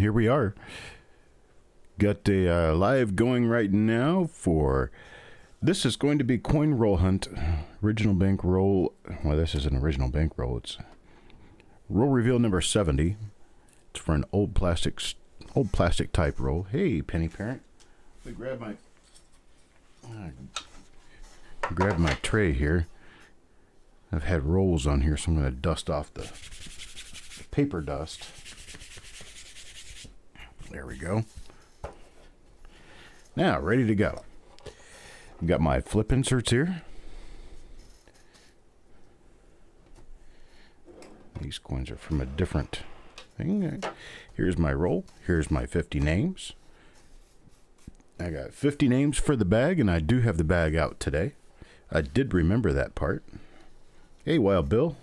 here we are. Got a live going right now for... This is going to be coin roll hunt. Original bank roll... Well, this is an original bank roll. It's roll reveal number 70. It's for an old plastic type roll. Hey, Penny Parent. Let me grab my tray here. I've had rolls on here, so I'm going to dust off the paper dust. There we go. Now, ready to go. I've got my flip inserts here. These coins are from a different thing. Here's my roll. Here's my 50 names. I got 50 names for the bag, and I do have the bag out today. I did remember that part. Hey, Wild Bill.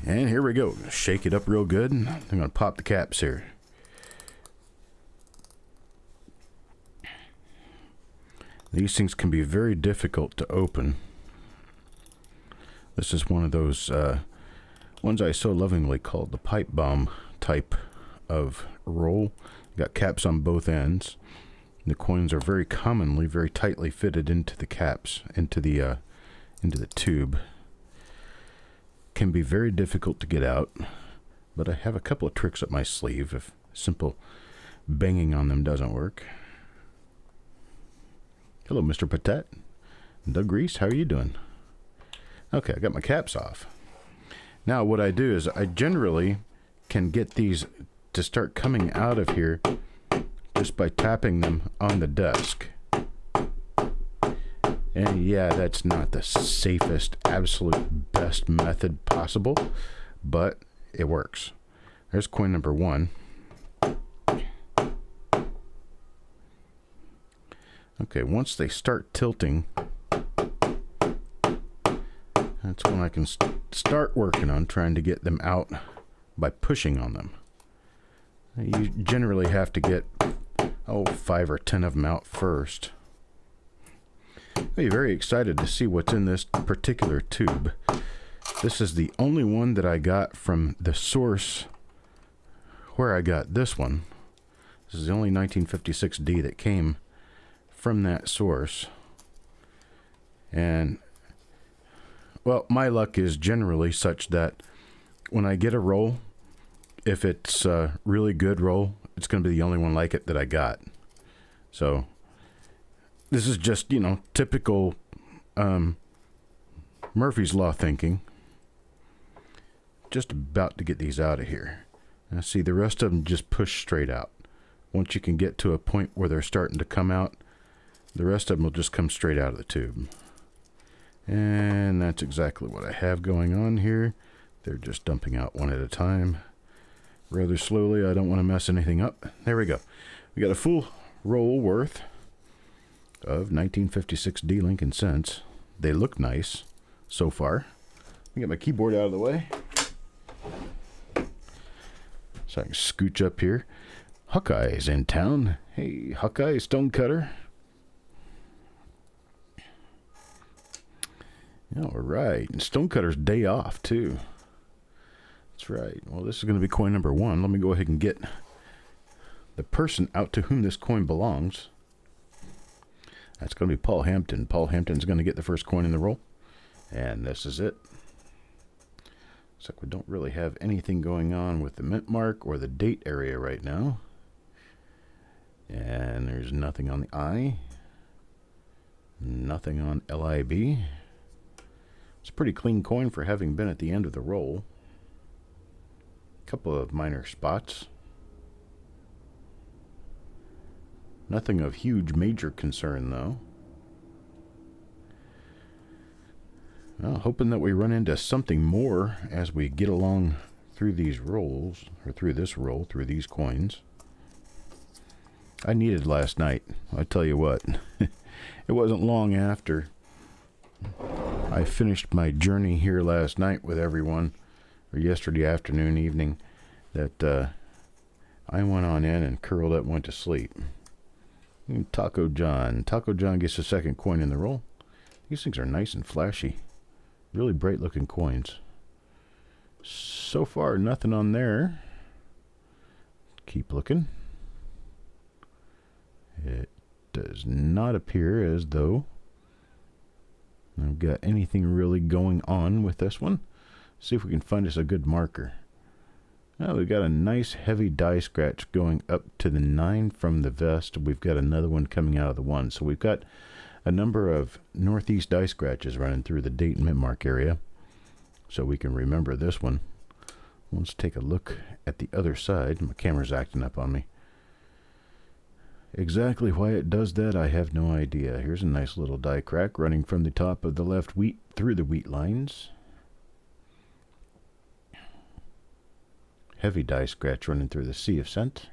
And here we go. Shake it up real good. I'm going to pop the caps here. These things can be very difficult to open. This is one of those ones I so lovingly called the pipe bomb type of roll. Got caps on both ends. The coins are very commonly very tightly fitted into the caps, into the tube. Can be very difficult to get out, but I have a couple of tricks up my sleeve if simple banging on them doesn't work. Hello, Mr. Patet. Doug Reese, how are you doing? Okay, I got my caps off. Now what I do is I generally can get these to start coming out of here just by tapping them on the desk. And yeah, that's not the safest, absolute best method possible, but it works. There's coin number 1. Okay, once they start tilting, that's when I can start working on trying to get them out by pushing on them. You generally have to get, 5 or 10 of them out first. I'll be very excited to see what's in this particular tube. This is the only one that I got from the source where I got this one. This is the only 1956D that came from that source. And well, my luck is generally such that when I get a roll, if it's a really good roll, it's going to be the only one like it that I got. So this is just, typical Murphy's Law thinking. Just about to get these out of here. Now see, the rest of them just push straight out. Once you can get to a point where they're starting to come out, the rest of them will just come straight out of the tube. And that's exactly what I have going on here. They're just dumping out one at a time. Rather slowly. I don't want to mess anything up. There we go. We got a full roll worth of 1956D Lincoln Cents. They look nice so far. Let me get my keyboard out of the way so I can scooch up here. Hawkeye's in town. Hey, Hawkeye, Stonecutter. All right, and Stonecutter's day off too. That's right. Well, this is going to be coin number 1. Let me go ahead and get the person out to whom this coin belongs. That's going to be Paul Hampton. Paul Hampton's going to get the first coin in the roll. And this is it. Looks like we don't really have anything going on with the mint mark or the date area right now. And there's nothing on the I. Nothing on LIB. It's a pretty clean coin for having been at the end of the roll. A couple of minor spots. Nothing of huge major concern though. Well, hoping that we run into something more as we get along through these rolls, or through this roll, through these coins. I needed last night. I tell you what, it wasn't long after I finished my journey here last night with everyone, or yesterday afternoon, evening, that I went on in and curled up and went to sleep. Taco John. Taco John gets the second coin in the roll. These things are nice and flashy. Really bright looking coins. So far, nothing on there. Keep looking. It does not appear as though I've got anything really going on with this one. See if we can find us a good marker. Now we've got a nice heavy die scratch going up to the 9 from the vest. We've got another one coming out of the 1. So we've got a number of northeast die scratches running through the date and mint mark area. So we can remember this one. Let's take a look at the other side. My camera's acting up on me. Exactly why it does that, I have no idea. Here's a nice little die crack running from the top of the left wheat through the wheat lines. Heavy die scratch running through the sea of cent.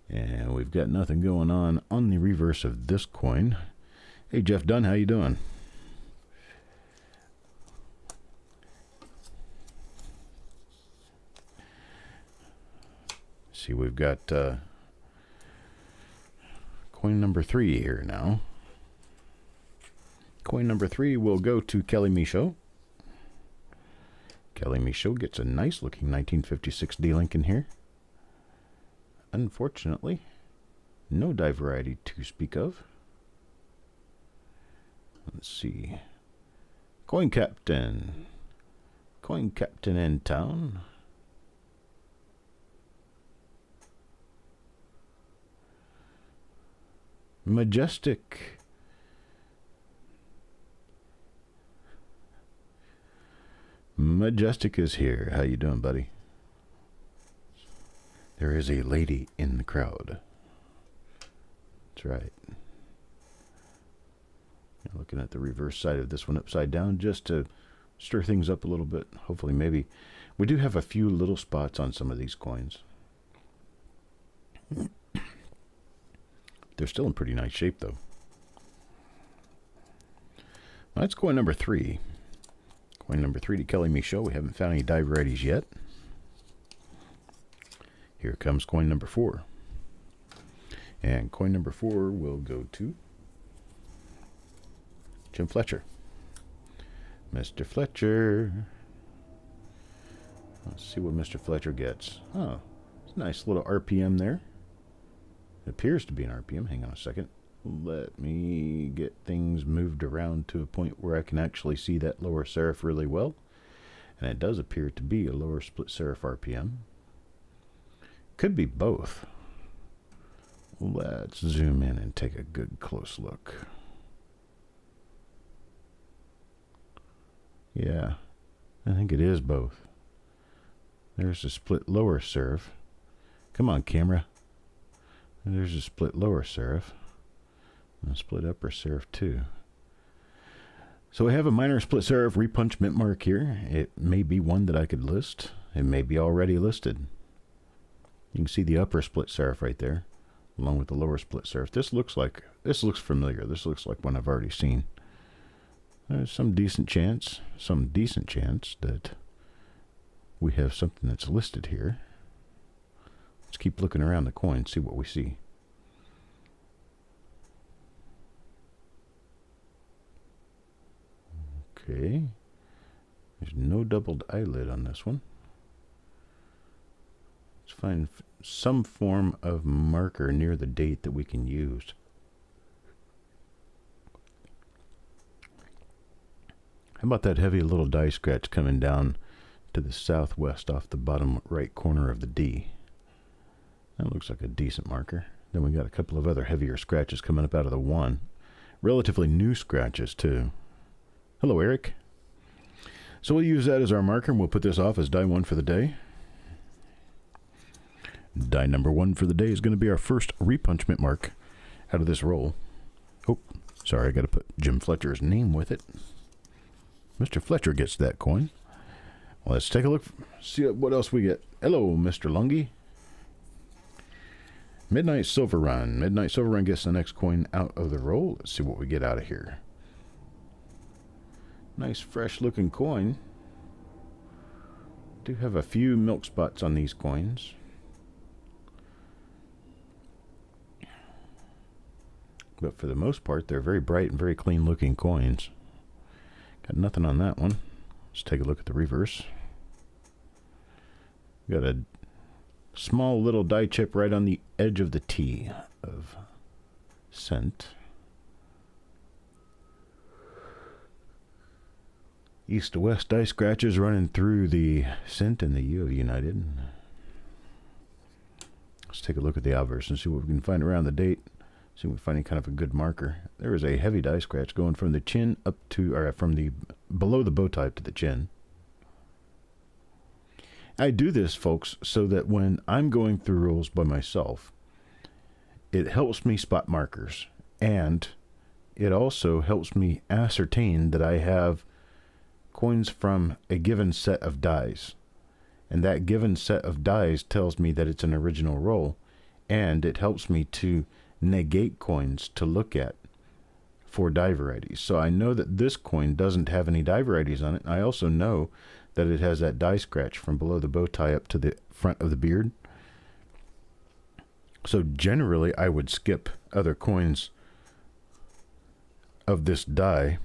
And we've got nothing going on the reverse of this coin. Hey, Jeff Dunn, how you doing? See, we've got coin number 3 here now. Coin number 3 will go to Kelly Michaud. Kelly Michaud gets a nice looking 1956 D-Link in here. Unfortunately, no die variety to speak of. Let's see. Coin Captain. Coin Captain in town. Majestic. Majestic is here. How you doing, buddy? There is a lady in the crowd. That's right. Looking at the reverse side of this one upside down just to stir things up a little bit. Hopefully, maybe. We do have a few little spots on some of these coins. They're still in pretty nice shape, though. Well, that's coin number 3. Coin number 3 to Kelly Michaud. We haven't found any die varieties yet. Here comes coin number 4. And coin number 4 will go to Jim Fletcher. Mr. Fletcher. Let's see what Mr. Fletcher gets. Oh, it's a nice little RPM there. It appears to be an RPM. Hang on a second. Let me get things moved around to a point where I can actually see that lower serif really well. And it does appear to be a lower split serif RPM. Could be both. Let's zoom in and take a good close look. Yeah, I think it is both. There's a split lower serif. Come on, camera. There's a split lower serif. And a split upper serif too. So we have a minor split serif repunch mint mark here. It may be one that I could list. It may be already listed. You can see the upper split serif right there, along with the lower split serif. This looks familiar. This looks like one I've already seen. There's some decent chance that we have something that's listed here. Let's keep looking around the coin, see what we see. Okay. There's no doubled eyelid on this one. Let's find some form of marker near the date that we can use. How about that heavy little die scratch coming down to the southwest off the bottom right corner of the D? That looks like a decent marker. Then we got a couple of other heavier scratches coming up out of the 1. Relatively new scratches too. Hello, Eric. So we'll use that as our marker, and we'll put this off as die 1 for the day. Die number 1 for the day is going to be our first repunch mint mark out of this roll. Oh, sorry, I got to put Jim Fletcher's name with it. Mr. Fletcher gets that coin. Well, let's take a look, see what else we get. Hello, Mr. Lungi. Midnight Silver Run. Midnight Silver Run gets the next coin out of the roll. Let's see what we get out of here. Nice fresh looking coin. Do have a few milk spots on these coins. But for the most part, they're very bright and very clean looking coins. Got nothing on that one. Let's take a look at the reverse. Got a small little die chip right on the edge of the T of cent. East to west die scratches running through the cent and the U of United. Let's take a look at the obverse and see what we can find around the date. See if we find any kind of a good marker. There is a heavy die scratch going from the chin up to, or from the below the bow tie up to the chin. I do this, folks, so that when I'm going through rules by myself, it helps me spot markers, and it also helps me ascertain that I have coins from a given set of dies. And that given set of dies tells me that it's an original roll, and it helps me to negate coins to look at for die varieties. So I know that this coin doesn't have any die varieties on it. I also know that it has that die scratch from below the bow tie up to the front of the beard. So generally I would skip other coins of this die.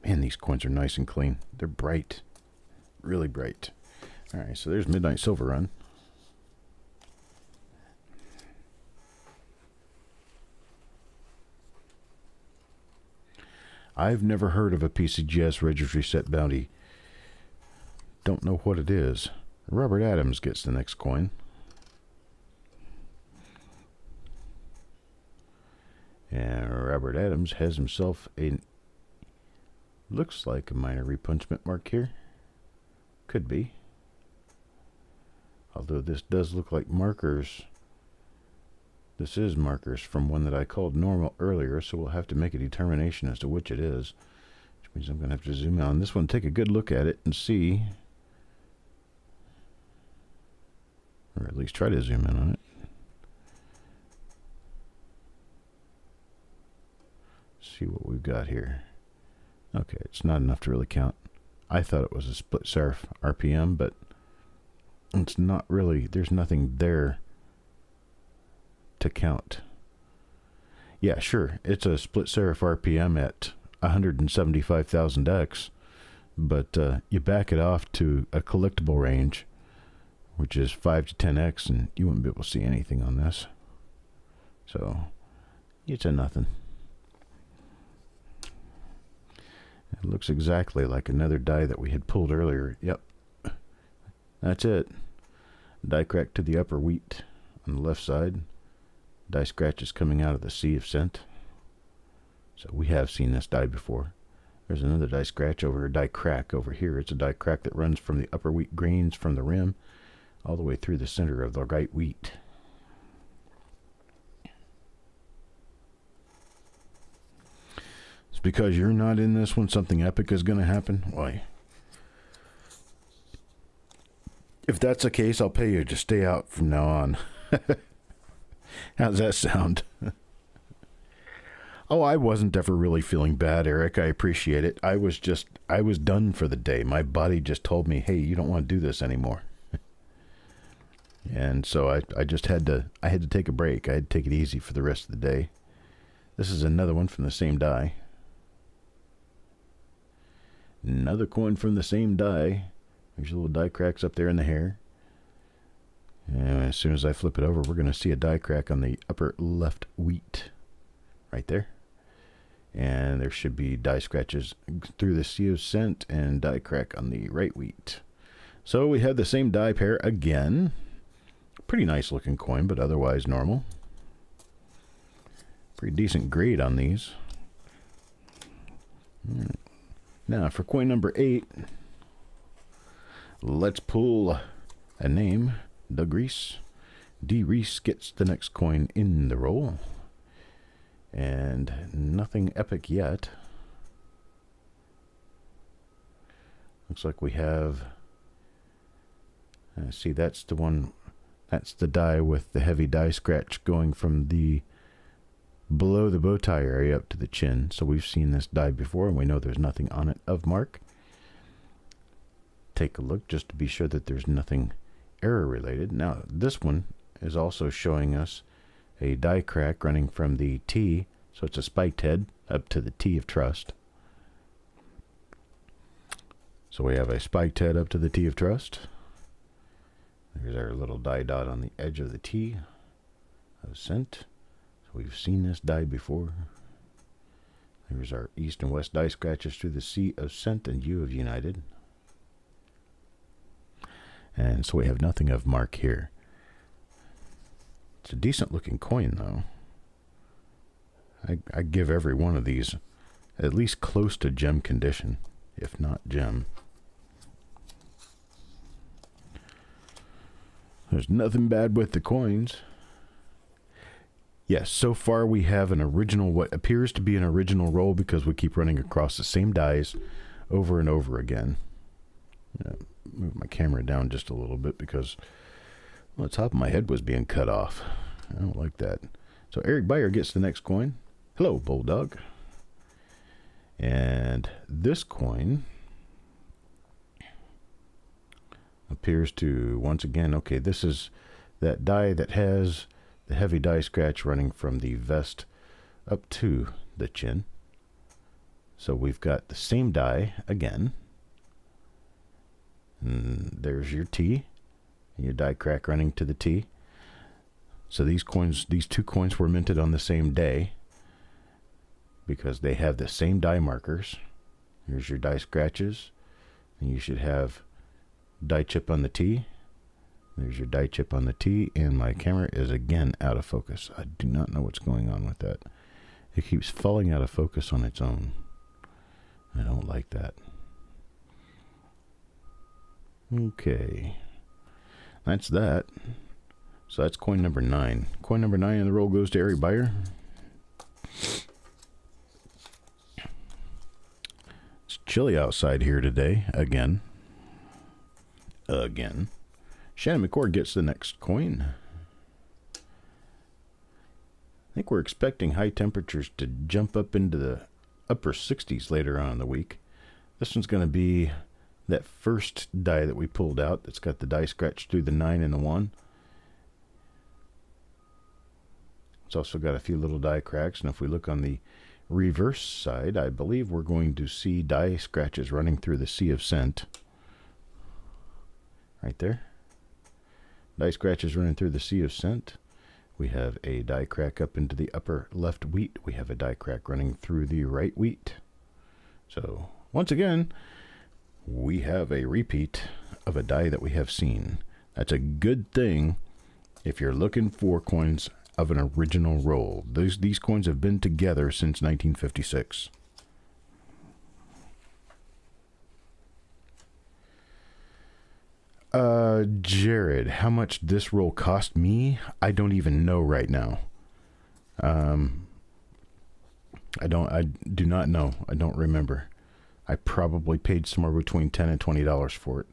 Man, these coins are nice and clean. They're bright, really bright. All right, so there's Midnight Silver Run. I've never heard of a PCGS registry set bounty. Don't know what it is. Robert Adams gets the next coin. And Robert Adams has himself a, looks like a minor repunchment mark here. Could be. Although this does look like markers. This is markers from one that I called normal earlier, so we'll have to make a determination as to which it is. Which means I'm going to have to zoom out on this one, take a good look at it, and see. Or at least try to zoom in on it. See what we've got here. Okay, it's not enough to really count. I thought it was a split serif RPM, but it's not really. There's nothing there to count. Yeah, sure, it's a split serif RPM at 175,000x, but you back it off to a collectible range, which is 5 to 10x, and you wouldn't be able to see anything on this. So it's a nothing. It looks exactly like another die that we had pulled earlier. Yep, that's it. Die crack to the upper wheat on the left side. Die scratches coming out of the sea of cent. So we have seen this die before. There's another die scratch over, die crack over here. It's a die crack that runs from the upper wheat grains from the rim all the way through the center of the right wheat. It's because you're not in this when something epic is going to happen? Why? If that's the case, I'll pay you to stay out from now on. How's that sound? Oh, I wasn't ever really feeling bad, Eric. I appreciate it. I was done for the day. My body just told me, hey, you don't want to do this anymore. And so I just had to take a break. I had to take it easy for the rest of the day. This is another one from the same die. Another coin from the same die. There's little die cracks up there in the hair. And as soon as I flip it over, we're going to see a die crack on the upper left wheat. Right there. And there should be die scratches through the sea of cent and die crack on the right wheat. So we have the same die pair again. Pretty nice looking coin, but otherwise normal. Pretty decent grade on these. Now for coin number 8, let's pull a name. Doug Reese. D. Reese gets the next coin in the roll. And nothing epic yet. Looks like we have... see, that's the one... That's the die with the heavy die scratch going from the below the bow tie area up to the chin. So we've seen this die before, and we know there's nothing on it of mark. Take a look just to be sure that there's nothing error related. Now, this one is also showing us a die crack running from the T, so it's a spiked head up to the T of trust. So we have a spiked head up to the T of trust. There's our little die dot on the edge of the T of cent. So we've seen this die before. There's our east and west die scratches through the C of cent and U of united. And so we have nothing of mark here. It's a decent looking coin though. I give every one of these at least close to gem condition, if not gem. There's nothing bad with the coins. Yes, so far we have an original, what appears to be an original roll, because we keep running across the same dies over and over again. Move my camera down just a little bit because, well, the top of my head was being cut off. I don't like that. So Eric Beyer gets the next coin. Hello, Bulldog. And this coin appears to, once again, okay, this is that die that has the heavy die scratch running from the vest up to the chin. So we've got the same die again. And there's your T, and your die crack running to the T. So these two coins were minted on the same day because they have the same die markers. Here's your die scratches, and you should have die chip on the T. There's your die chip on the T, and my camera is again out of focus. I do not know what's going on with that. It keeps falling out of focus on its own. I don't like that. Okay, that's that. So that's coin number 9. Coin number 9 in the roll goes to Eric Beyer. It's chilly outside here today, again. Shannon McCord gets the next coin. I think we're expecting high temperatures to jump up into the upper 60s later on in the week. This one's going to be that first die that we pulled out. It's got the die scratch through the 9 and the 1. It's also got a few little die cracks, and if we look on the reverse side, I believe we're going to see die scratches running through the C of cent. Right there. Die scratches running through the C of cent. We have a die crack up into the upper left wheat. We have a die crack running through the right wheat. So, once again, we have a repeat of a die that we have seen. That's a good thing if you're looking for coins of an original roll. These coins have been together since 1956. Jared, how much this roll cost me? I don't even know right now. I do not know. I don't remember. I probably paid somewhere between $10 and $20 for it.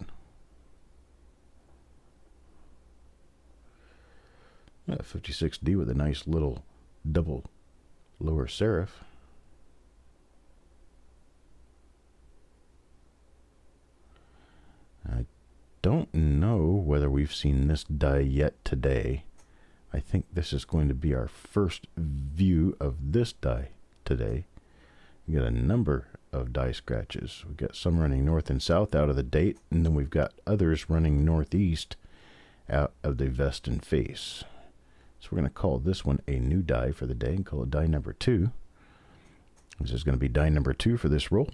56D with a nice little double lower serif. I don't know whether we've seen this die yet today. I think this is going to be our first view of this die today. We got a number of die scratches. We've got some running north and south out of the date, and then we've got others running northeast out of the vest and face. So we're going to call this one a new die for the day and call it die number 2. This is going to be die number 2 for this roll.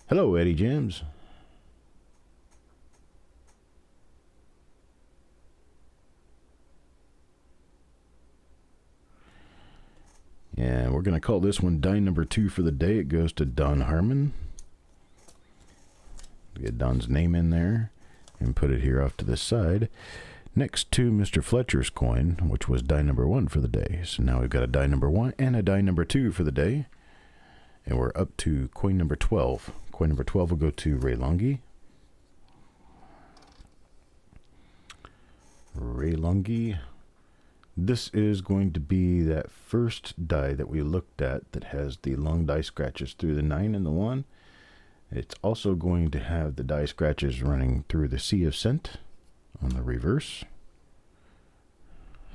Hello, Eddie Jams. And we're going to call this one die number 2 for the day. It goes to Don Harmon. Get Don's name in there and put it here off to the side, next to Mr. Fletcher's coin, which was die number 1 for the day. So now we've got a die number 1 and a die number 2 for the day. And we're up to coin number 12. Coin number 12 will go to Ray Lungi. Ray Lungi. This is going to be that first die that we looked at that has the long die scratches through the 9 and the 1. It's also going to have the die scratches running through the C of cent on the reverse.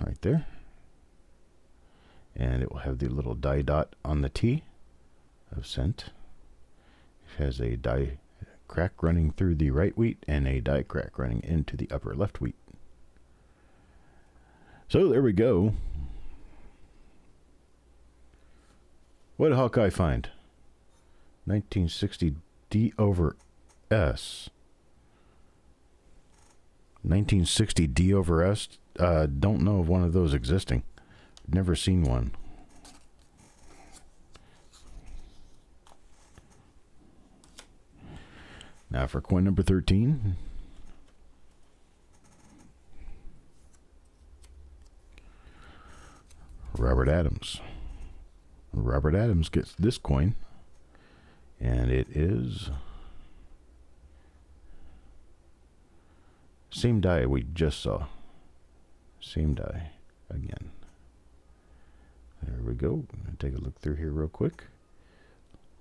Right there. And it will have the little die dot on the T of cent. It has a die crack running through the right wheat and a die crack running into the upper left wheat. So there we go. What did Hawkeye find? 1960 D over S. 1960 D over S. Don't know of one of those existing. Never seen one. Now for coin number 13. Robert Adams. Robert Adams gets this coin, and it is same die we just saw. Same die again. There we go. Take a look through here real quick.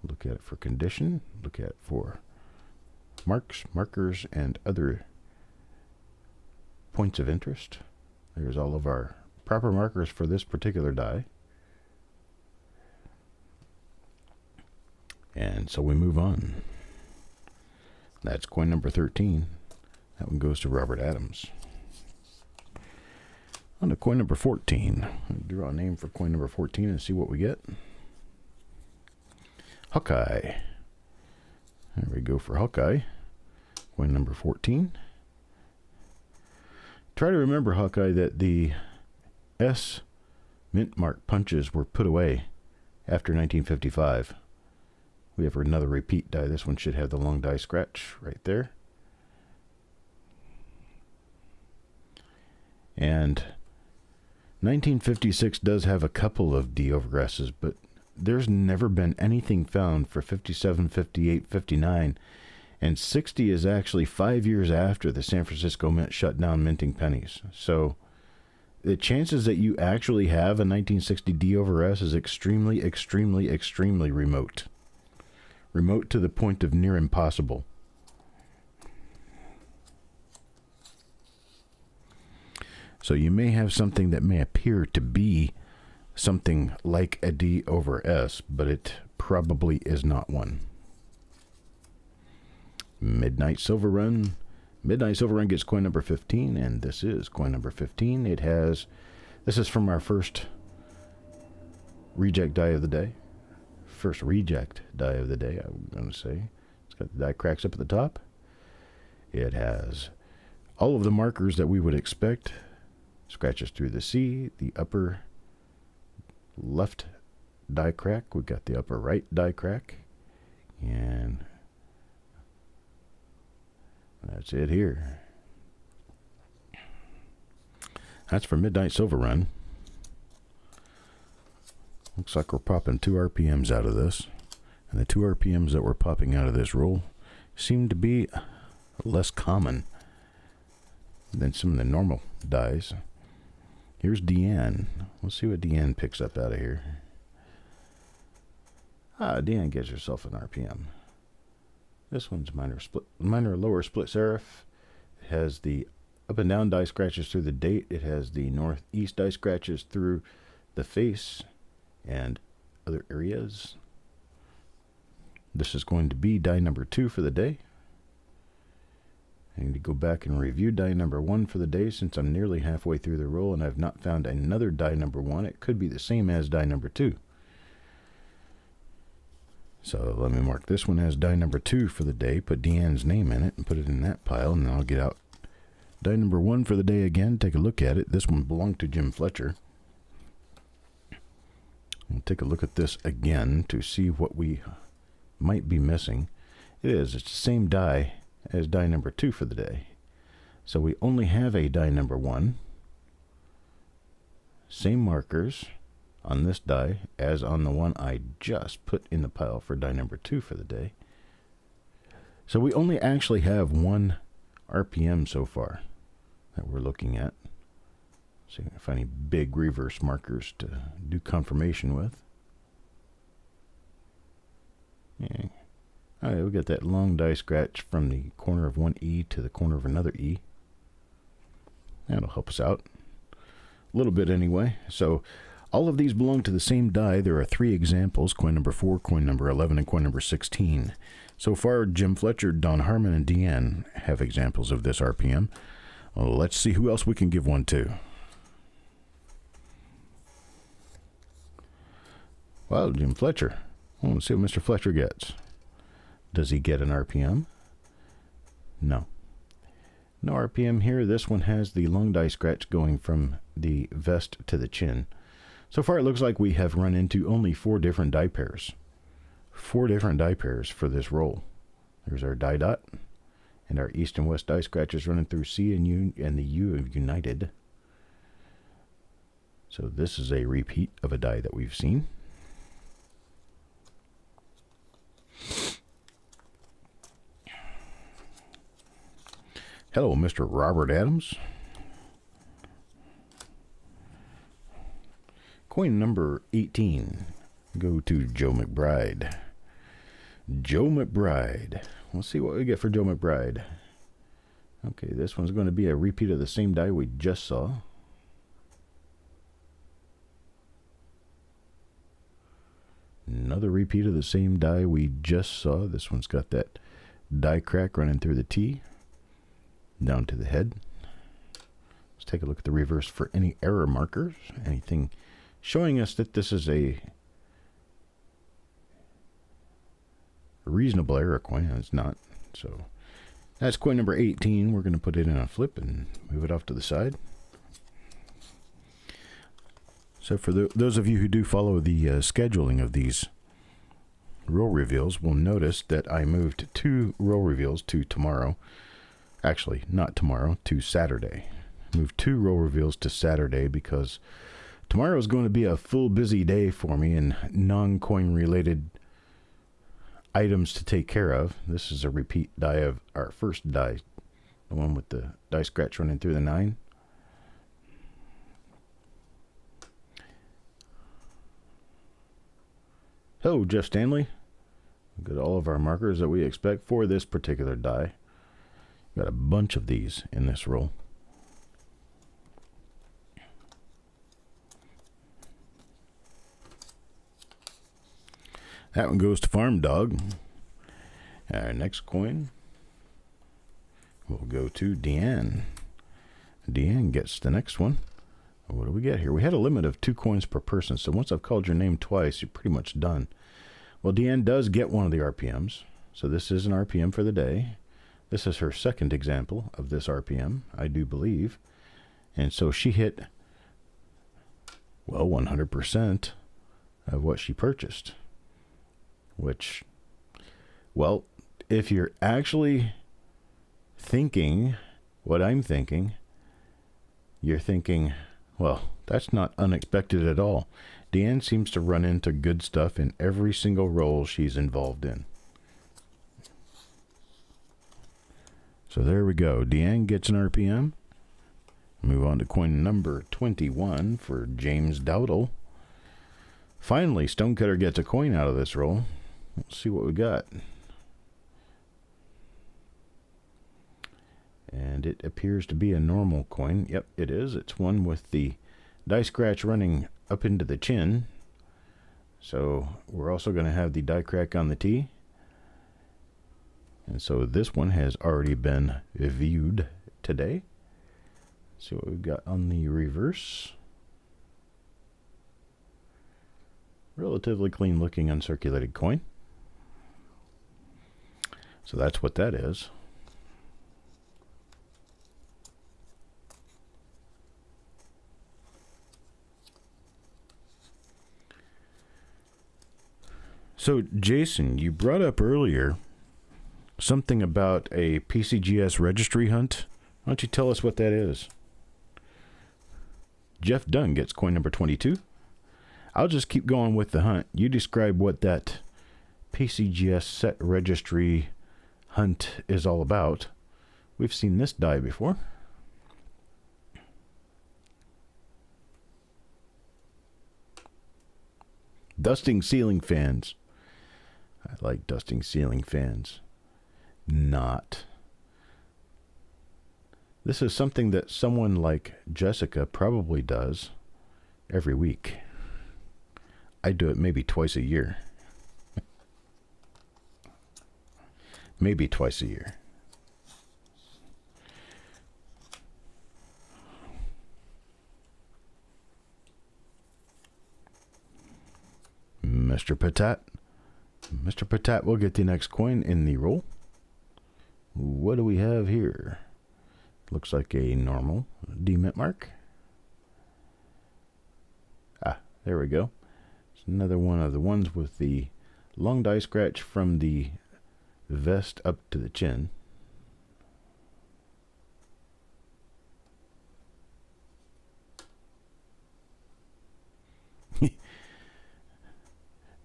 Look at it for condition. Look at it for markers, and other points of interest. There's all of our proper markers for this particular die. And so we move on. That's coin number 13. That one goes to Robert Adams. On to coin number 14. I'll draw a name for coin number 14 and see what we get. Hawkeye. There we go for Hawkeye. Coin number 14. Try to remember, Hawkeye, that the S mint mark punches were put away after 1955. We have another repeat die. This one should have the long die scratch right there. And 1956 does have a couple of D over S's, but there's never been anything found for 57, 58, 59, and 60 is actually 5 years after the San Francisco Mint shut down minting pennies. So the chances that you actually have a 1960 D over S is extremely, extremely, extremely remote. Remote to the point of near impossible. So you may have something that may appear to be something like a D over S, but it probably is not one. Midnight Silver Run. Midnight Silver Run gets coin number 15, and this is coin number 15. It has, this is from our first reject die of the day. First reject die of the day, I'm going to say. It's got the die cracks up at the top. It has all of the markers that we would expect. Scratches through the C, the upper left die crack. We've got the upper right die crack. And that's it here. That's for Midnight Silver Run. Looks like we're popping 2 RPMs out of this. And the 2 RPMs that we're popping out of this roll seem to be less common than some of the normal dies. Here's Deanne. We'll see what Deanne picks up out of here. Deanne gets herself an RPM. This one's minor lower split serif. It has the up and down die scratches through the date. It has the northeast die scratches through the face and other areas. This is going to be die number 2 for the day. I need to go back and review die number 1 for the day since I'm nearly halfway through the roll and I've not found another die number 1. It could be the same as die number 2. So let me mark this one as die number 2 for the day, put Deanne's name in it and put it in that pile, and then I'll get out die number 1 for the day again, take a look at it. This one belonged to Jim Fletcher. We'll take a look at this again to see what we might be missing. It's the same die as die number 2 for the day. So we only have a die number 1. Same markers on this die as on the one I just put in the pile for die number 2 for the day. So we only actually have 1 RPM so far that we're looking at. See if I can find any big reverse markers to do confirmation with. Yeah. All right, we got that long die scratch from the corner of one E to the corner of another E. That'll help us out a little bit anyway. So All of these belong to the same die. There are 3 examples, coin number 4, coin number 11, and coin number 16. So far, Jim Fletcher, Don Harmon, and Deanne have examples of this RPM. Well, let's see who else we can give one to. Wow, Jim Fletcher. Well, let's see what Mr. Fletcher gets. Does he get an RPM? No. No RPM here. This one has the long die scratch going from the vest to the chin. So far, it looks like we have run into only 4 different die pairs. 4 different die pairs for this roll. There's our die dot, and our east and west die scratches running through C and U, and the U of united. So this is a repeat of a die that we've seen. Hello, Mr. Robert Adams. Coin number 18. Go to Joe McBride. Joe McBride. Let's see what we get for Joe McBride. Okay, this one's going to be a repeat of the same die we just saw. Another repeat of the same die we just saw. This one's got that die crack running through the T down to the head. Let's take a look at the reverse for any error markers. Anything showing us that this is a reasonable error coin, and it's not. So that's coin number 18. We're going to put it in a flip and move it off to the side. So for those of you who do follow the scheduling of these roll reveals will notice that I moved 2 roll reveals to tomorrow. Actually, not tomorrow, to Saturday. Moved 2 roll reveals to Saturday because tomorrow is going to be a full busy day for me and non-coin related items to take care of. This is a repeat die of our first die, the one with the die scratch running through the 9. Hello, Jeff Stanley. We've got all of our markers that we expect for this particular die. Got a bunch of these in this roll. That one goes to Farm Dog. Our next coin will go to Deanne. Deanne gets the next one. What do we get here? We had a limit of 2 coins per person, so once I've called your name twice, you're pretty much done. Well, Deanne does get one of the RPMs, so this is an RPM for the day. This is her second example of this RPM, I do believe. And so she hit, well, 100% of what she purchased. Which, well, if you're actually thinking what I'm thinking, you're thinking, well, that's not unexpected at all. Deanne seems to run into good stuff in every single roll she's involved in. So there we go. Deanne gets an RPM. Move on to coin number 21 for James Dowdle. Finally, Stonecutter gets a coin out of this roll. Let's see what we got. And it appears to be a normal coin. Yep, it is. It's one with the die scratch running up into the chin. So we're also going to have the die crack on the T. And so this one has already been viewed today. Let's see what we've got on the reverse. Relatively clean looking uncirculated coin. So that's what that is. So Jason, you brought up earlier something about a PCGS registry hunt. Why don't you tell us what that is? Jeff Dunn gets coin number 22. I'll just keep going with the hunt. You describe what that PCGS set registry hunt is all about. We've seen this die before. Dusting ceiling fans. I like dusting ceiling fans. Not. This is something that someone like Jessica probably does every week. I do it maybe twice a year. Maybe twice a year. Mr. Patat. Mr. Patat will get the next coin in the roll. What do we have here? Looks like a normal demint mark. Ah, there we go. It's another one of the ones with the long die scratch from the vest up to the chin.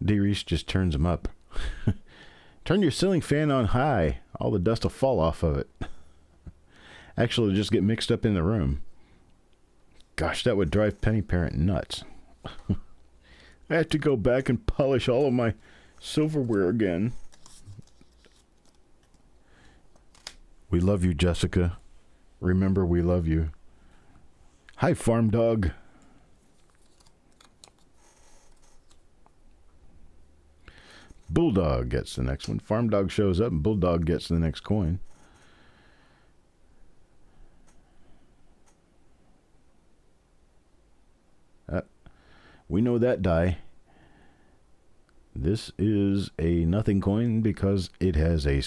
D-Reese just turns them up. Turn your ceiling fan on high. All the dust will fall off of it. Actually, just get mixed up in the room. Gosh, that would drive Penny Parent nuts. I have to go back and polish all of my silverware again. We love you, Jessica. Remember, we love you. Hi, Farm Dog. Bulldog gets the next one. Farm Dog shows up and Bulldog gets the next coin. We know that die. This is a nothing coin because it has a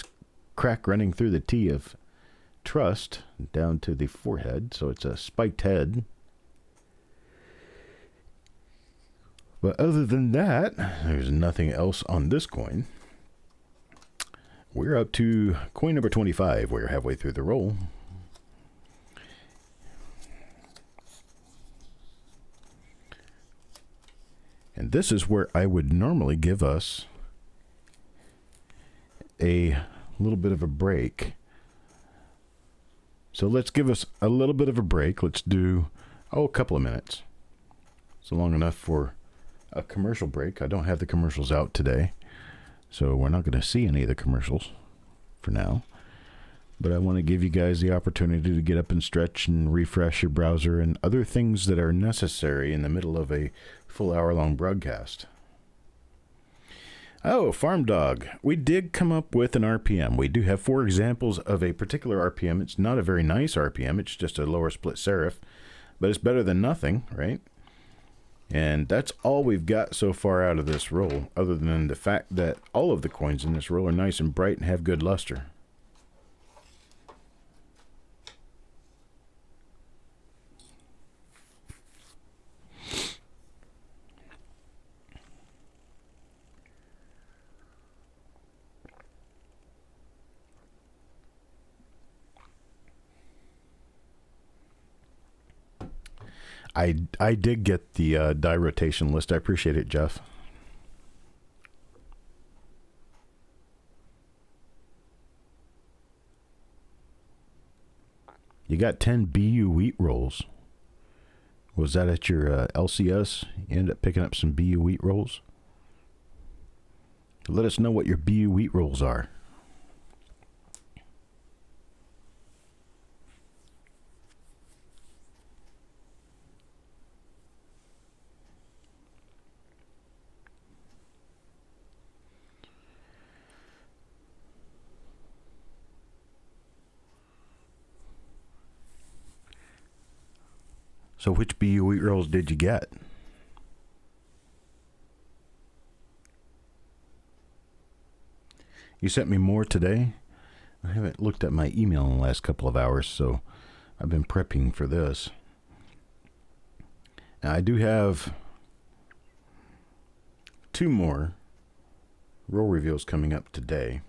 crack running through the T of trust down to the forehead, so it's a spiked head. But other than that, there's nothing else on this coin. We're up to coin number 25. We're halfway through the roll. And this is where I would normally give us a little bit of a break. So let's give us a little bit of a break. Let's do, a couple of minutes. It's long enough for a commercial break. I don't have the commercials out today, so we're not going to see any of the commercials for now. But I want to give you guys the opportunity to get up and stretch and refresh your browser and other things that are necessary in the middle of a full hour-long broadcast. Oh, Farm Dog. We did come up with an RPM. We do have 4 examples of a particular RPM. It's not a very nice RPM. It's just a lower split serif, but it's better than nothing, right? And that's all we've got so far out of this roll, other than the fact that all of the coins in this roll are nice and bright and have good luster. I did get the die rotation list. I appreciate it, Jeff. You got 10 BU wheat rolls. Was that at your LCS? You ended up picking up some BU wheat rolls? Let us know what your BU wheat rolls are. So which BU wheat rolls did you get? You sent me more today? I haven't looked at my email in the last couple of hours, so I've been prepping for this. Now, I do have 2 more roll reveals coming up today.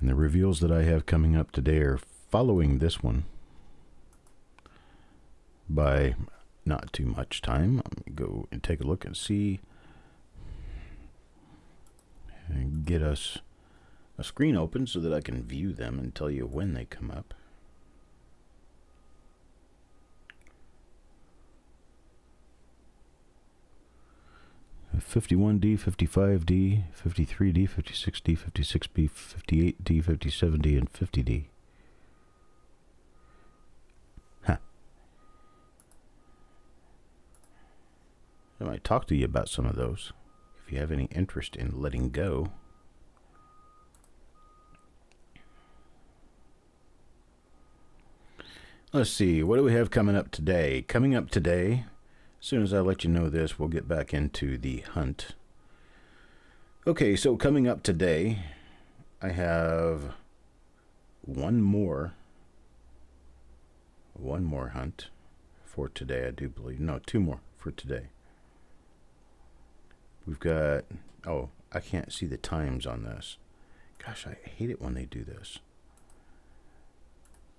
And the reveals that I have coming up today are following this one by not too much time. Let me go and take a look and see. And get us a screen open so that I can view them and tell you when they come up. – 51D, 55D, 53D, 56D, 56B, 58D, 57D, and 50D. I might talk to you about some of those if you have any interest in letting go. Let's see, what do we have coming up today? Coming up today, as soon as I let you know this, we'll get back into the hunt. Okay, so coming up today, I have one more hunt for today, I do believe. No, two more for today. We've got, oh, I can't see the times on this. Gosh, I hate it when they do this.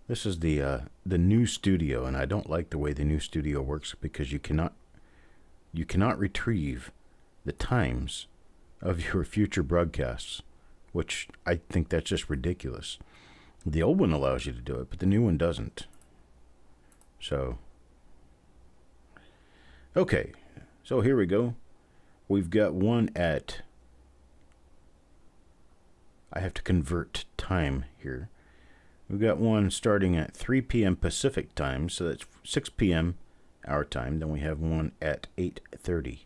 This is the new studio, and I don't like the way the new studio works because you cannot retrieve the times of your future broadcasts, which I think that's just ridiculous. The old one allows you to do it, but the new one doesn't. So, okay, so here we go. We've got one at, I have to convert time here. We've got one starting at 3 p.m. Pacific time, so that's 6 p.m. our time. Then we have one at 8:30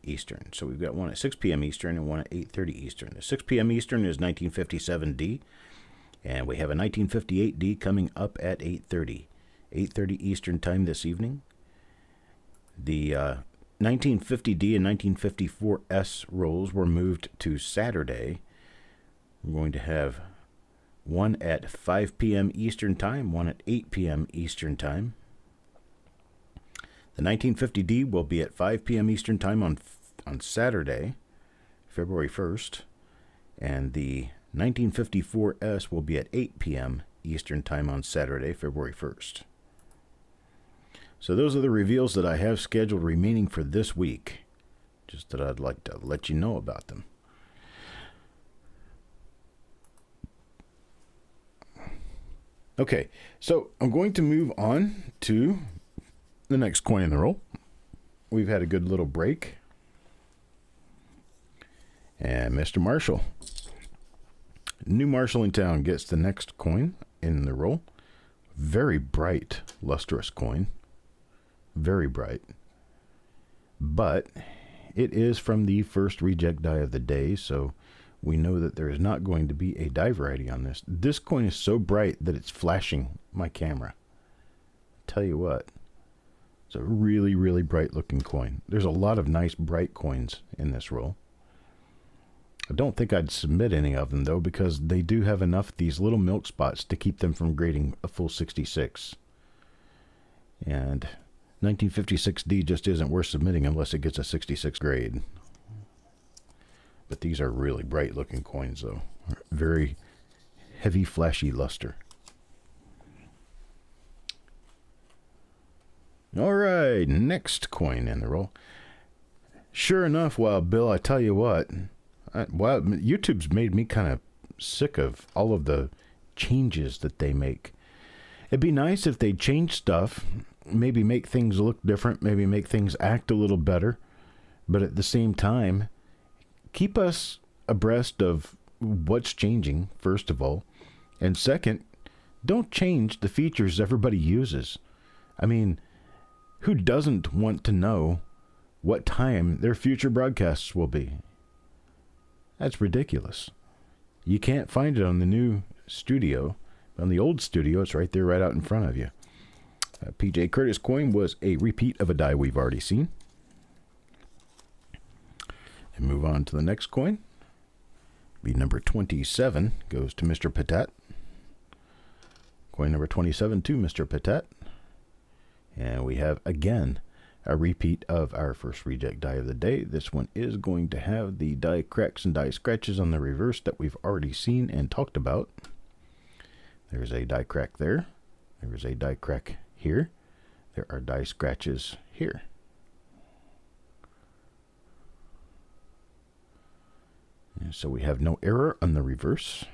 Eastern. So we've got one at 6 p.m. Eastern and one at 8:30 Eastern. The 6 p.m. Eastern is 1957D, and we have a 1958D coming up at 8:30. 8:30 Eastern time this evening. The 1950D and 1954S rolls were moved to Saturday. We're going to have one at 5 p.m. Eastern Time, one at 8 p.m. Eastern Time. The 1950D will be at 5 p.m. Eastern Time on Saturday, February 1st. And the 1954S will be at 8 p.m. Eastern Time on Saturday, February 1st. So those are the reveals that I have scheduled remaining for this week. Just that I'd like to let you know about them. Okay, so I'm going to move on to the next coin in the roll. We've had a good little break. And Mr. Marshall. New Marshall in town gets the next coin in the roll. Very bright, lustrous coin. Very bright. But it is from the first reject die of the day, so we know that there is not going to be a die variety on this. This coin is so bright that it's flashing my camera. Tell you what, it's a really, really bright looking coin. There's a lot of nice bright coins in this roll. I don't think I'd submit any of them though, because they do have enough of these little milk spots to keep them from grading a full 66. And 1956D just isn't worth submitting unless it gets a 66 grade. But these are really bright looking coins though. Very heavy, flashy luster. All right, next coin in the roll. Sure enough, well, Bill, I tell you what, YouTube's made me kind of sick of all of the changes that they make. It'd be nice if they change stuff, maybe make things look different, maybe make things act a little better, but at the same time, keep us abreast of what's changing, first of all. And second, don't change the features everybody uses. I mean, who doesn't want to know what time their future broadcasts will be? That's ridiculous. You can't find it on the new studio. On the old studio, it's right there, right out in front of you. PJ Curtis coin was a repeat of a die we've already seen. And move on to the next coin. Be number 27 goes to Mr. Patat. Coin number 27 to Mr. Patat. And we have again a repeat of our first reject die of the day. This one is going to have the die cracks and die scratches on the reverse that we've already seen and talked about. There's a die crack there. There's a die crack here. There are die scratches here. And so we have no error on the reverse.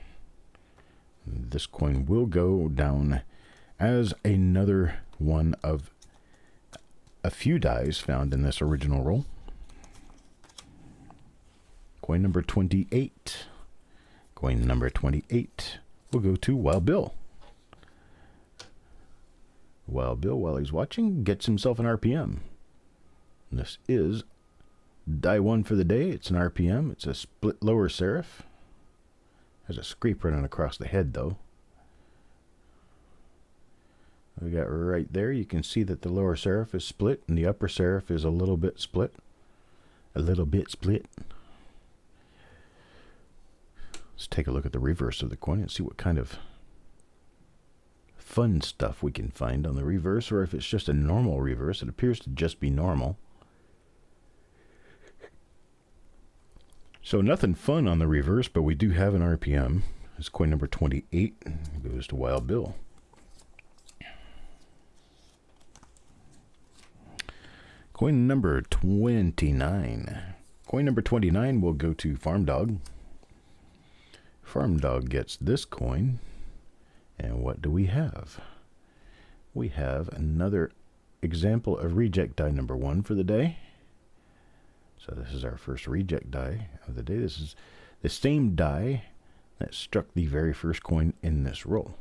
This coin will go down as another one of a few dies found in this original roll. Coin number 28. Coin number 28 will go to Wild Bill. Wild Bill, while he's watching, gets himself an RPM. This is die 1 for the day. It's an RPM. It's a split lower serif. There's a scrape running across the head, though. We got right there. You can see that the lower serif is split, and the upper serif is a little bit split. A little bit split. Let's take a look at the reverse of the coin and see what kind of fun stuff we can find on the reverse, or if it's just a normal reverse. It appears to just be normal. So nothing fun on the reverse, but we do have an RPM. It's coin number 28. It goes to Wild Bill. Coin number 29. Coin number 29 will go to Farm Dog. Farm Dog gets this coin. And what do we have? We have another example of reject die number 1 for the day. So this is our first reject die of the day. This is the same die that struck the very first coin in this roll.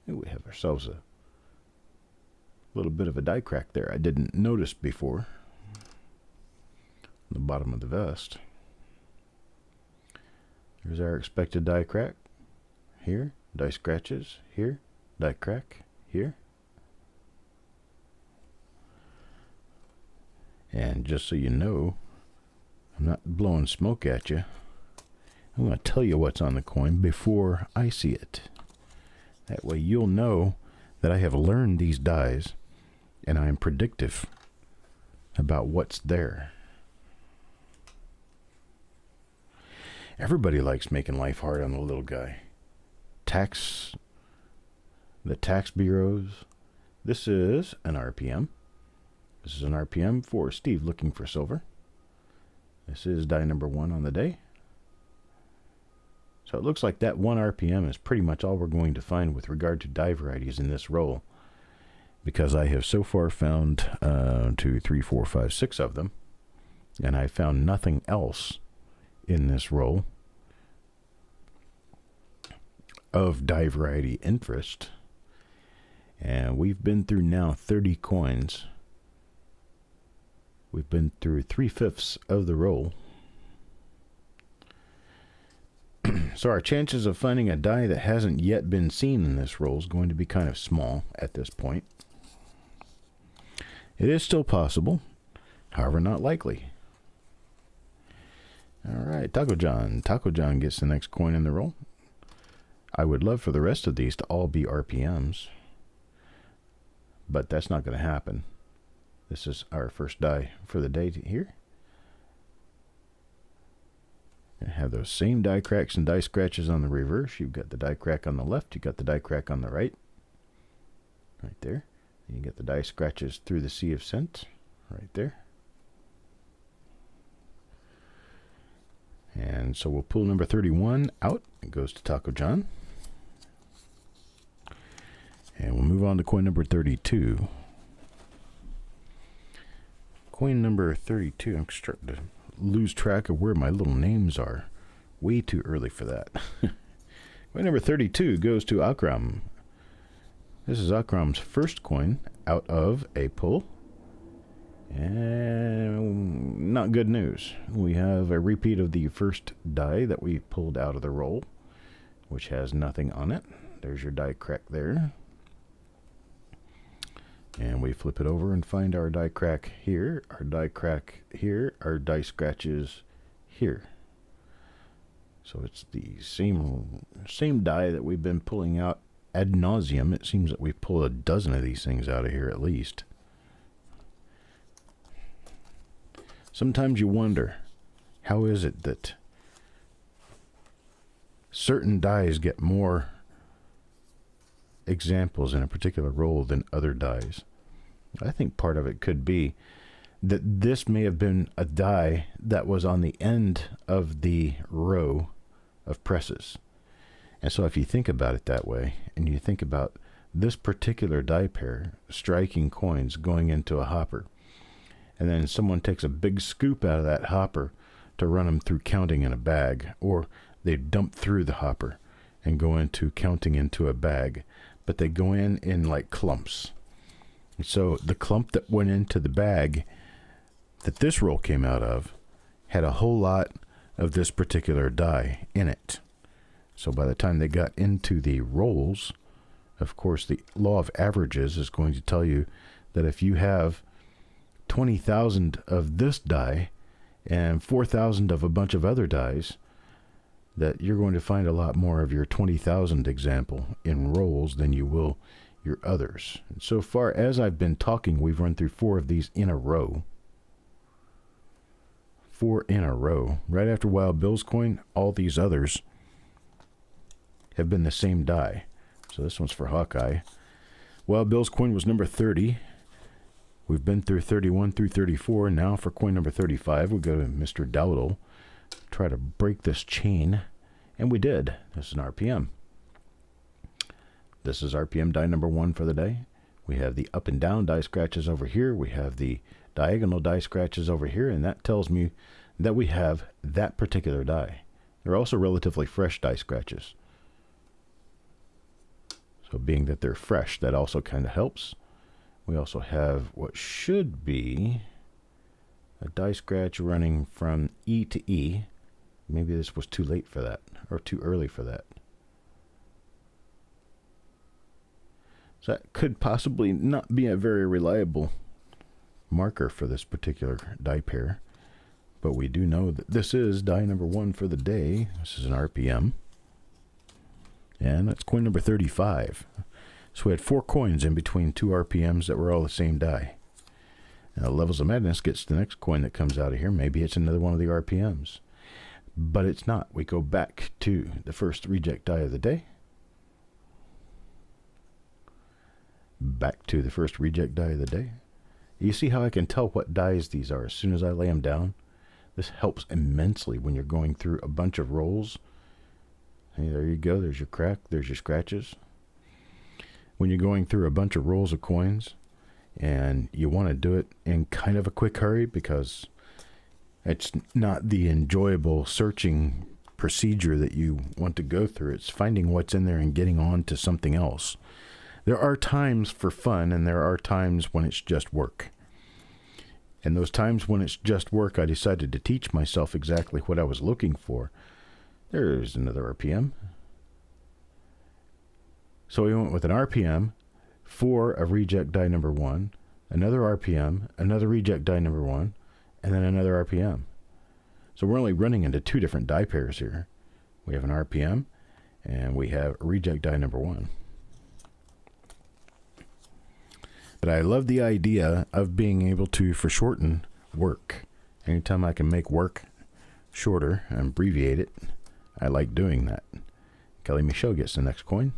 And we have ourselves a little bit of a die crack there I didn't notice before. The bottom of the vest. Here's our expected die crack. Here, die scratches. Here, die crack. Here. And just so you know, I'm not blowing smoke at you. I'm going to tell you what's on the coin before I see it. That way you'll know that I have learned these dies and I am predictive about what's there. Everybody likes making life hard on the little guy. The tax bureaus. This is an RPM. This is an RPM for Steve looking for silver. This is die number 1 on the day. So it looks like that 1 RPM is pretty much all we're going to find with regard to die varieties in this roll, because I have so far found 2, 3, 4, 5, 6 of them, and I found nothing else in this roll of die variety interest. And we've been through now 30 coins. We've been through 3/5 of the roll. So our chances of finding a die that hasn't yet been seen in this roll is going to be kind of small at this point. It is still possible, however not likely. Alright, Taco John. Taco John gets the next coin in the roll. I would love for the rest of these to all be RPMs, but that's not going to happen. This is our first die for the day here. And have those same die cracks and die scratches on the reverse. You've got the die crack on the left, you've got the die crack on the right. Right there. And you get the die scratches through the sea of scent. Right there. And so we'll pull number 31 out. It goes to Taco John. And we'll move on to coin number 32. Coin number 32. I'm starting to lose track of where my little names are. Way too early for that. Coin number 32 goes to Akram. This is Akram's first coin out of a pull. And not good news. We have a repeat of the first die that we pulled out of the roll, which has nothing on it. There's your die crack there. And we flip it over and find our die crack here, our die crack here, our die scratches here. So it's the same die that we've been pulling out ad nauseum. It seems that we've pulled a dozen of these things out of here at least. Sometimes you wonder, how is it that certain dies get more examples in a particular roll than other dies? I think part of it could be that this may have been a die that was on the end of the row of presses. And so if you think about it that way, and you think about this particular die pair striking coins going into a hopper, and then someone takes a big scoop out of that hopper to run them through counting in a bag, or they dump through the hopper and go into counting into a bag, but they go in like clumps. So the clump that went into the bag, that this roll came out of had a whole lot of this particular die in it. So by the time they got into the rolls, of course, the law of averages is going to tell you that if you have 20,000 of this die and 4,000 of a bunch of other dies, that you're going to find a lot more of your 20,000 example in rolls than you will your others. And so far as I've been talking, we've run through 4 of these in a row. 4 in a row. Right after Wild Bill's coin, all these others have been the same die. So this one's for Hawkeye. Wild Bill's coin was number 30. We've been through 31 through 34. Now for coin number 35, we go to Mr. Dowdle. Try to break this chain. And we did. This is an RPM. This is RPM die number 1 for the day. We have the up and down die scratches over here. We have the diagonal die scratches over here. And that tells me that we have that particular die. They're also relatively fresh die scratches. So being that they're fresh, that also kind of helps. We also have what should be a die scratch running from E to E. Maybe this was too late for that, or too early for that. So that could possibly not be a very reliable marker for this particular die pair. But we do know that this is die number 1 for the day. This is an RPM. And that's coin number 35. So we had 4 coins in between 2 RPMs that were all the same die. Now Levels of Madness gets the next coin that comes out of here. Maybe it's another one of the RPMs. But it's not. We go back to the first reject die of the day. Back to the first reject die of the day. You see how I can tell what dies these are as soon as I lay them down? This helps immensely when you're going through a bunch of rolls. Hey, there you go. There's your crack. There's your scratches. When you're going through a bunch of rolls of coins and you want to do it in kind of a quick hurry because it's not the enjoyable searching procedure that you want to go through. It's finding what's in there and getting on to something else. There are times for fun and there are times when it's just work. And those times when it's just work, I decided to teach myself exactly what I was looking for. There's another RPM. So we went with an RPM for a reject die number 1, another RPM, another reject die number 1, and then another RPM. So we're only running into 2 different die pairs here. We have an RPM and we have a reject die number 1. But I love the idea of being able to foreshorten work. Anytime I can make work shorter and abbreviate it, I like doing that. Kelly Michaud gets the next coin.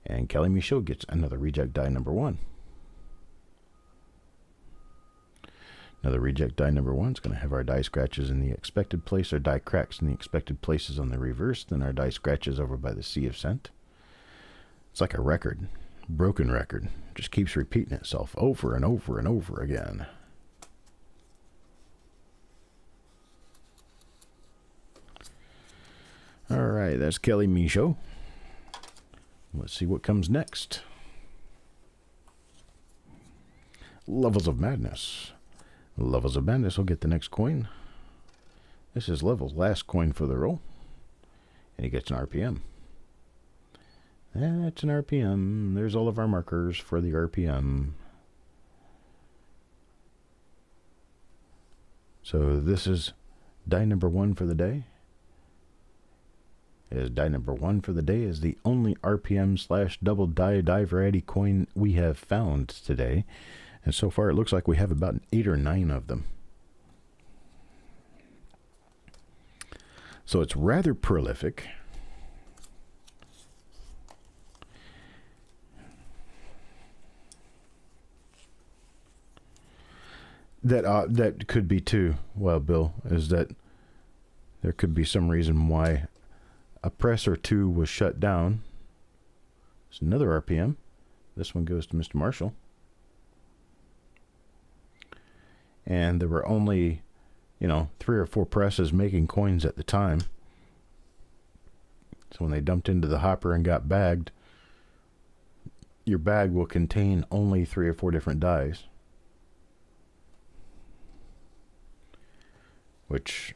And Kelly Michaud gets another reject die number 1. Another reject die number 1 is going to have our die scratches in the expected place, our die cracks in the expected places on the reverse, then our die scratches over by the sea of scent. It's like a record, broken record. It just keeps repeating itself over and over and over again. All right, that's Kelly Michaud. Let's see what comes next. Levels of Madness. Levels of Madness will get the next coin. This is Levels' last coin for the roll. And he gets an RPM. That's an RPM. There's all of our markers for the RPM. So this is die number 1 for the day. As die number 1 for the day is the only RPM / double die variety coin we have found today. And so far it looks like we have about 8 or 9 of them. So it's rather prolific. That could be too, well, Bill, is that there could be some reason why a press or 2 was shut down. It's another RPM. This one goes to Mr. Marshall. And there were only, 3 or 4 presses making coins at the time. So when they dumped into the hopper and got bagged, your bag will contain only 3 or 4 different dies. which,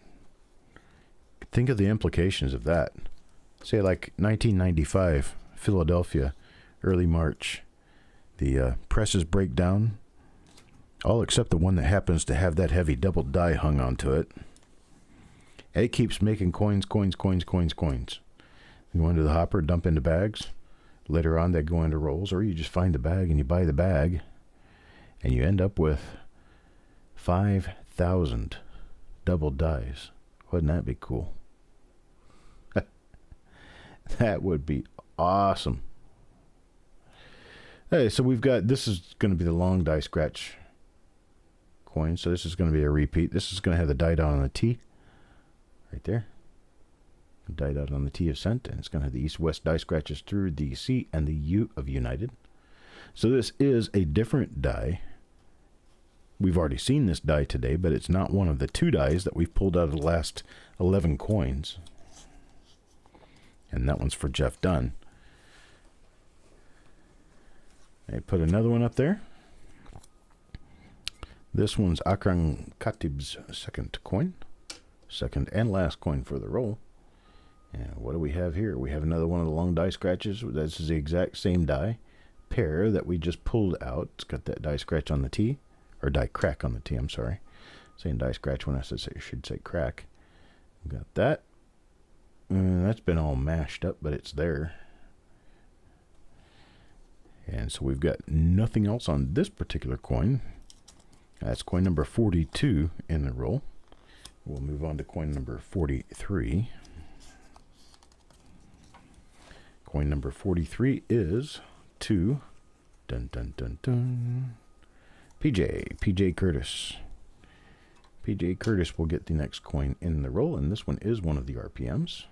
think of the implications of that. Say like 1995, Philadelphia, early March. The presses break down, all except the one that happens to have that heavy double die hung onto it. And it keeps making coins. You go into the hopper, dump into bags. Later on, they go into rolls, or you just find the bag and you buy the bag, and you end up with 5,000 double dies. Wouldn't that be cool? That would be awesome. Hey, so we've got, this is going to be the long die scratch coin. So this is going to be a repeat. This is going to have the die dot on the T right there. Die dot on the T of cent, and it's going to have the east-west die scratches through the C and the U of United. So this is a different die. We've already seen this die today, but it's not one of the two dies that we've pulled out of the last 11 coins. And that one's for Jeff Dunn. I put another one up there. This one's Akram Khatib's second coin. Second and last coin for the roll. And what do we have here? We have another one of the long die scratches. This is the exact same die pair that we just pulled out. It's got that die scratch on the T. Or die crack on the T, I'm sorry. Saying die scratch when I should say crack. Got that. That's been all mashed up, but it's there. And so we've got nothing else on this particular coin. That's coin number 42 in the roll. We'll move on to coin number 43. Coin number 43 is to PJ Curtis. PJ Curtis will get the next coin in the roll, and this one is one of the RPMs.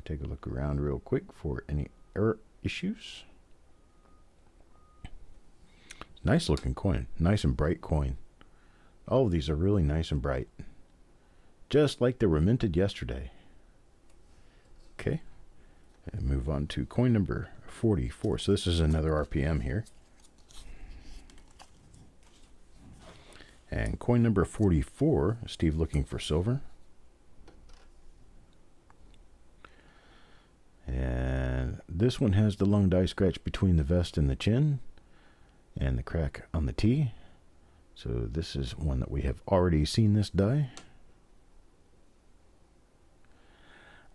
Take a look around real quick for any error issues. Nice looking coin. Nice and bright coin. All of these are really nice and bright. Just like they were minted yesterday. Okay. And move on to coin number 44. So this is another RPM here. And coin number 44, Steve looking for silver. And this one has the long die scratch between the vest and the chin, and the crack on the T. So this is one that we have already seen this die.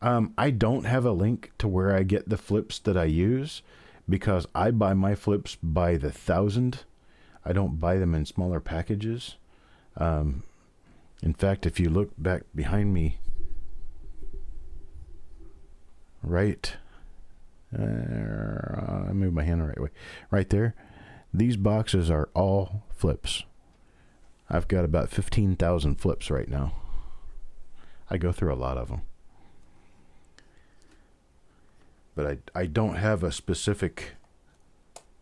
I don't have a link to where I get the flips that I use, because I buy my flips by the 1,000. I don't buy them in smaller packages. In fact, if you look back behind me, right, I moved my hand the right way, right there, these boxes are all flips. I've got about 15,000 flips right now. I go through a lot of them. But I don't have a specific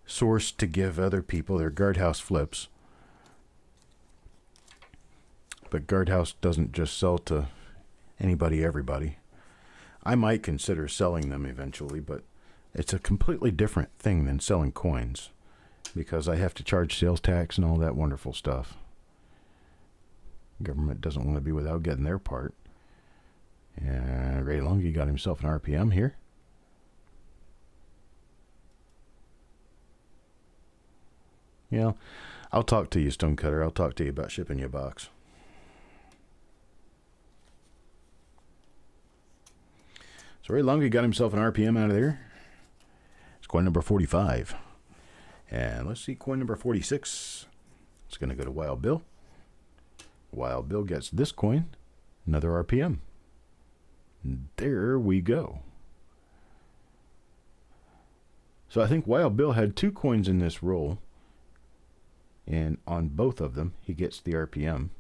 source to give other people their guardhouse flips. But guardhouse doesn't just sell to anybody, everybody. I might consider selling them eventually, but it's a completely different thing than selling coins, because I have to charge sales tax and all that wonderful stuff. Government doesn't want to be without getting their part. And Ray Lungy got himself an RPM here. Yeah, I'll talk to you, Stonecutter. I'll talk to you about shipping you a box. So Ray Lungy got himself an RPM out of there. It's coin number 45. And let's see, coin number 46. It's going to go to Wild Bill. Wild Bill gets this coin, another RPM. There we go. So I think Wild Bill had two coins in this roll, and on both of them he gets the RPM.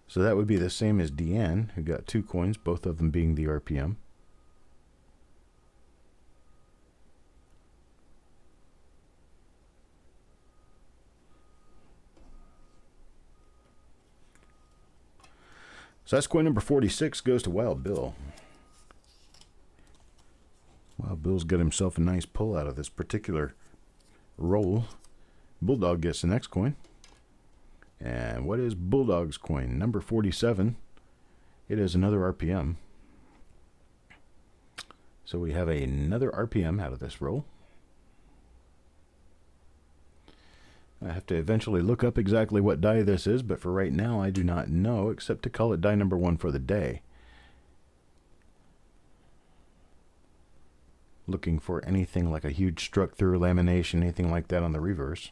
So that would be the same as Deanne, who got two coins, both of them being the RPM. So that's coin number 46, goes to Wild Bill. Wild Bill's got himself a nice pull out of this particular roll. Bulldog gets the next coin. And what is Bulldog's coin? Number 47. It is another RPM. So we have another RPM out of this roll. I have to eventually look up exactly what die this is, but for right now I do not know, except to call it die number 1 for the day. Looking for anything like a huge struck through lamination, anything like that on the reverse.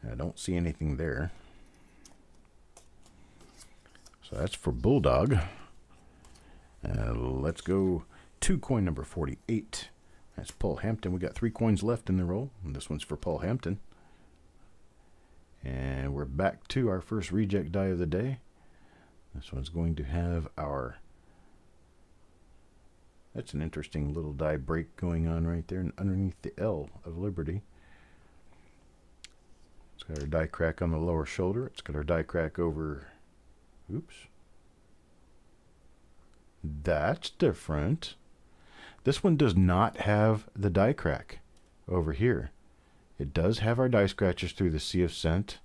I don't see anything there. So that's for Bulldog. Let's go to coin number 48. That's Paul Hampton. We got 3 coins left in the roll. And this one's for Paul Hampton. And we're back to our first reject die of the day. This one's going to have our... That's an interesting little die break going on right there and underneath the L of Liberty. It's got our die crack on the lower shoulder. It's got our die crack over... Oops. That's different. This one does not have the die crack over here. It does have our die scratches through the Sea of Scent.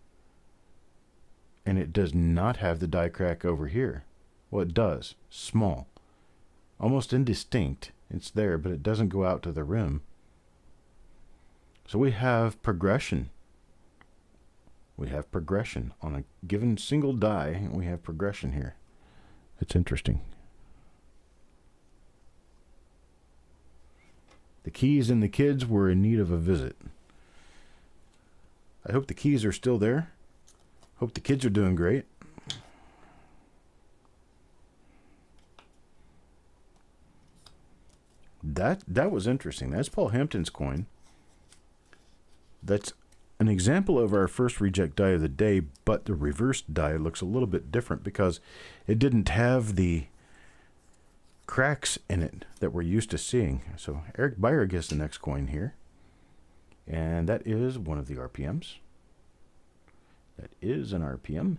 And it does not have the die crack over here. Well, it does. Small. Almost indistinct. It's there, but it doesn't go out to the rim. So we have progression. We have progression. On a given single die, we have progression here. It's interesting. The Keys and the kids were in need of a visit. I hope the Keys are still there. Hope the kids are doing great. That was interesting. That's Paul Hampton's coin. That's an example of our first reject die of the day, but the reverse die looks a little bit different because it didn't have the cracks in it that we're used to seeing. So Eric Beyer gets the next coin here. And that is one of the RPMs. That is an RPM.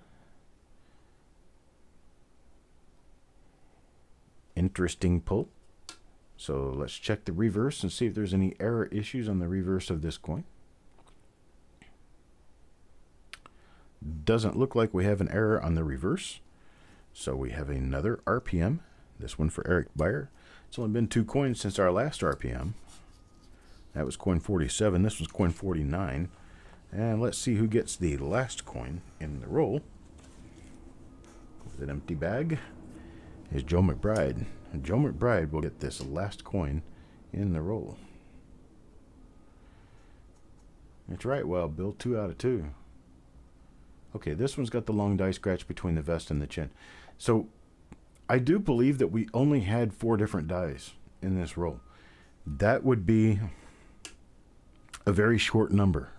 Interesting pull. So let's check the reverse and see if there's any error issues on the reverse of this coin. Doesn't look like we have an error on the reverse. So we have another RPM. This one for Eric Beyer. It's only been 2 coins since our last RPM. That was coin 47. This was coin 49. And let's see who gets the last coin in the roll. With an empty bag is Joe McBride. And Joe McBride will get this last coin in the roll. That's right, well, Bill, 2 out of 2. Okay, this one's got the long die scratch between the vest and the chin. So I do believe that we only had 4 different dies in this roll. That would be a very short number.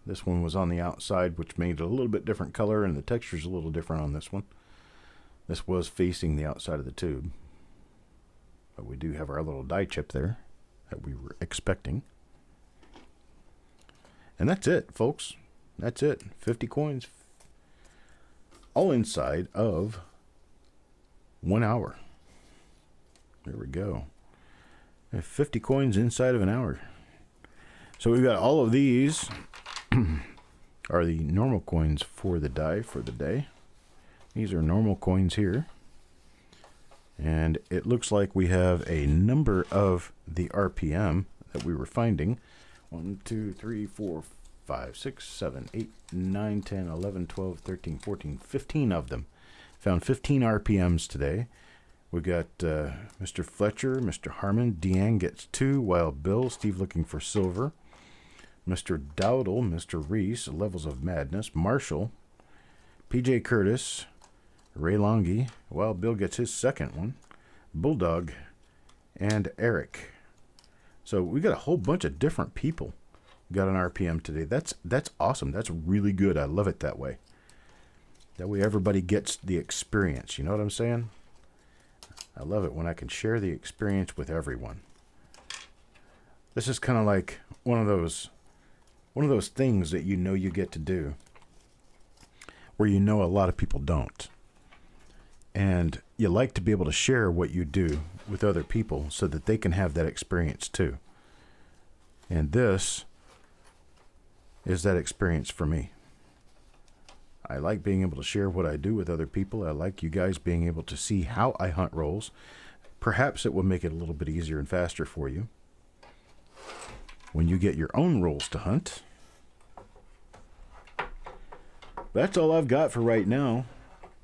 This one was on the outside, which made it a little bit different color, and the texture's a little different on this one. This was facing the outside of the tube. But we do have our little die chip there that we were expecting. And that's it, folks. That's it. 50 coins. All inside of 1 hour. There we go. 50 coins inside of an hour. So we've got all of these are the normal coins for the die for the day. These are normal coins here. And it looks like we have a number of the RPM that we were finding. 1, 2, 3, 4, 5, 6, 7, 8, 9, 10, 11, 12, 13, 14, 15 of them. Found 15 RPMs today. We got Mr. Fletcher, Mr. Harmon. Deanne gets 2, while Bill, Steve looking for silver. Mr. Dowdle, Mr. Reese, Levels of Madness. Marshall, PJ Curtis, Ray Longy, while Bill gets his second one. Bulldog, and Eric. So we got a whole bunch of different people got an RPM today. That's awesome. That's really good. I love it that way. That way everybody gets the experience. You know what I'm saying? I love it when I can share the experience with everyone. This is kind of like one of those things that you know you get to do where you know a lot of people don't. And you like to be able to share what you do with other people so that they can have that experience too. And this is that experience for me. I like being able to share what I do with other people. I like you guys being able to see how I hunt rolls. Perhaps it will make it a little bit easier and faster for you when you get your own rolls to hunt. That's all I've got for right now.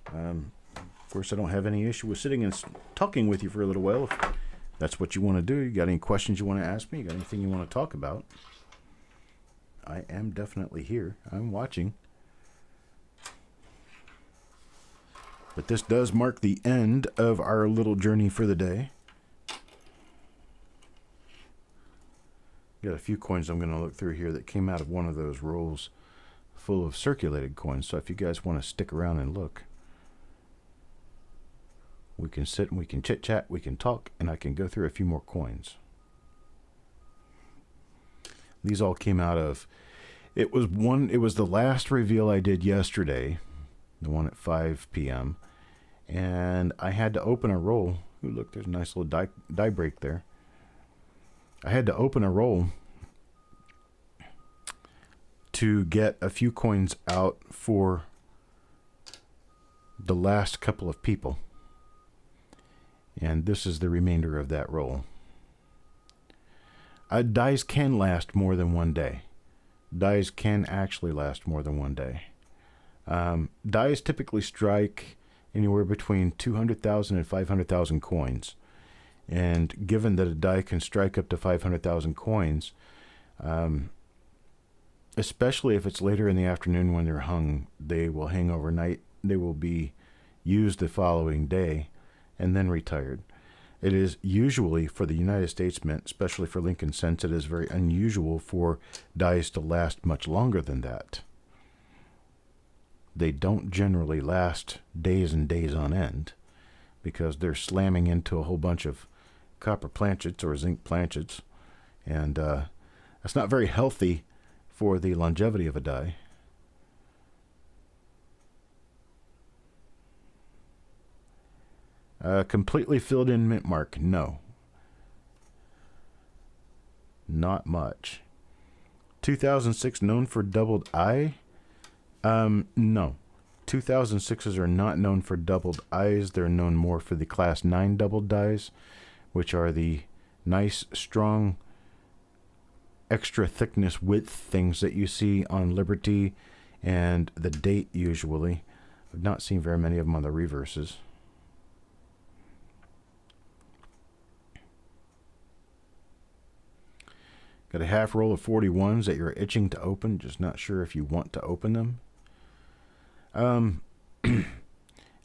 Of course, I don't have any issue with sitting and talking with you for a little while. If that's what you want to do, you got any questions you want to ask me, you got anything you want to talk about, I am definitely here. I'm watching. But this does mark the end of our little journey for the day. Got a few coins I'm going to look through here that came out of one of those rolls full of circulated coins. So if you guys want to stick around and look, we can sit and we can chit chat, we can talk, and I can go through a few more coins. These all came out of, it was the last reveal I did yesterday, the one at 5 p.m. And I had to open a roll. Ooh, look, there's a nice little die break there. I had to open a roll to get a few coins out for the last couple of people. And this is the remainder of that roll. Dies can last more than one day. Dies can actually last more than one day. Dies typically strike anywhere between 200,000 and 500,000 coins. And given that a die can strike up to 500,000 coins, especially if it's later in the afternoon when they're hung, they will hang overnight. They will be used the following day and then retired. It is usually, for the United States Mint, especially for Lincoln cents, it is very unusual for dies to last much longer than that. They don't generally last days and days on end because they're slamming into a whole bunch of copper planchets or zinc planchets, and that's not very healthy for the longevity of a die. Completely filled in mint mark, no. Not much. 2006 known for doubled eye? No. 2006s are not known for doubled eyes. They're known more for the class 9 doubled dies, which are the nice, strong, extra thickness width things that you see on Liberty and the date usually. I've not seen very many of them on the reverses. Got a half roll of 41s that you're itching to open, just not sure if you want to open them.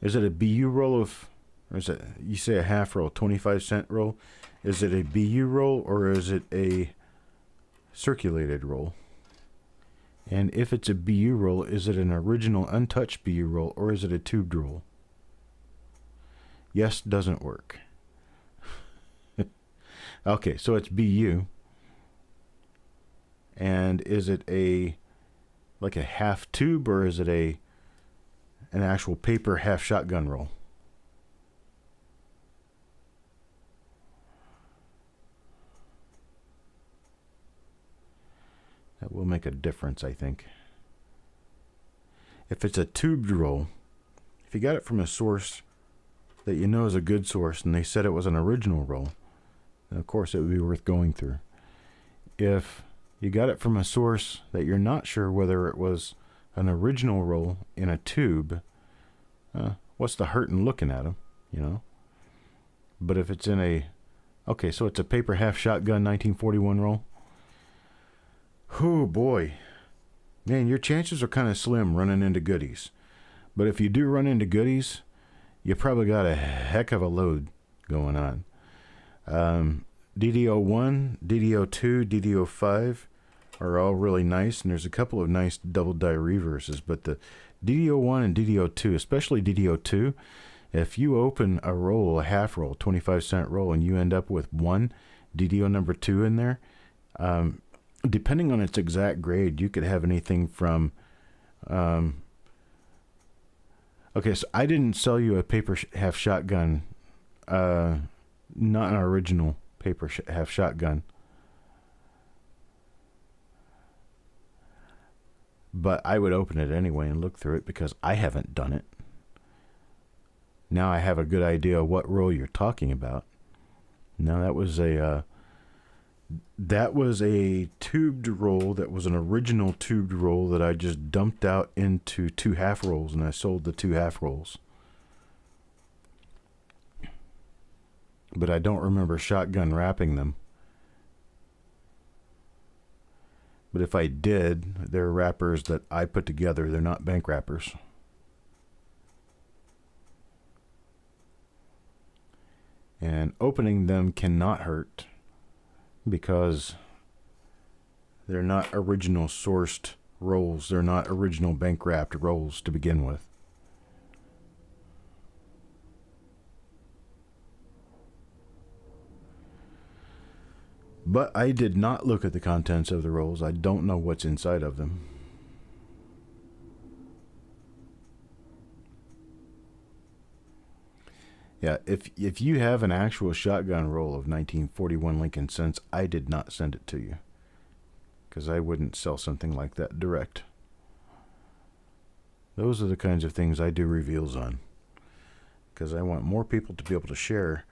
Is it a BU roll of, or is it, you say a half roll, 25-cent roll? Is it a BU roll or is it a circulated roll? And if it's a BU roll, is it an original untouched BU roll or is it a tubed roll? Yes doesn't work. Okay, so it's BU. And is it like a half tube or is it an actual paper half shotgun roll? That will make a difference, I think. If it's a tubed roll, if you got it from a source that you know is a good source and they said it was an original roll, then of course it would be worth going through. If you got it from a source that you're not sure whether it was an original roll in a tube, what's the hurt in looking at them, you know? But if it's in a, okay, so it's a paper half shotgun 1941 roll. Oh boy, man, your chances are kind of slim running into goodies. But if you do run into goodies, you probably got a heck of a load going on. DDO1, DDO2, DDO5 are all really nice, and there's a couple of nice double die reverses, but the DDO1 and DDO2, especially DDO2, if you open a roll, a half roll, 25-cent roll, and you end up with one DDO number 2 in there, depending on its exact grade, you could have anything from, okay, so I didn't sell you a paper half shotgun, not an original paper half shotgun, But I would open it anyway and look through it because I haven't done it. Now I have a good idea of what roll you're talking about. Now that was a tubed roll. That was an original tubed roll that I just dumped out into 2 half rolls, and I sold the 2 half rolls. But I don't remember shotgun wrapping them. But if I did, they're wrappers that I put together. They're not bank wrappers. And opening them cannot hurt because they're not original sourced rolls. They're not original bank wrapped rolls to begin with. But I did not look at the contents of the rolls. I don't know what's inside of them. Yeah, if you have an actual shotgun roll of 1941 Lincoln Cents, I did not send it to you. Because I wouldn't sell something like that direct. Those are the kinds of things I do reveals on. Because I want more people to be able to share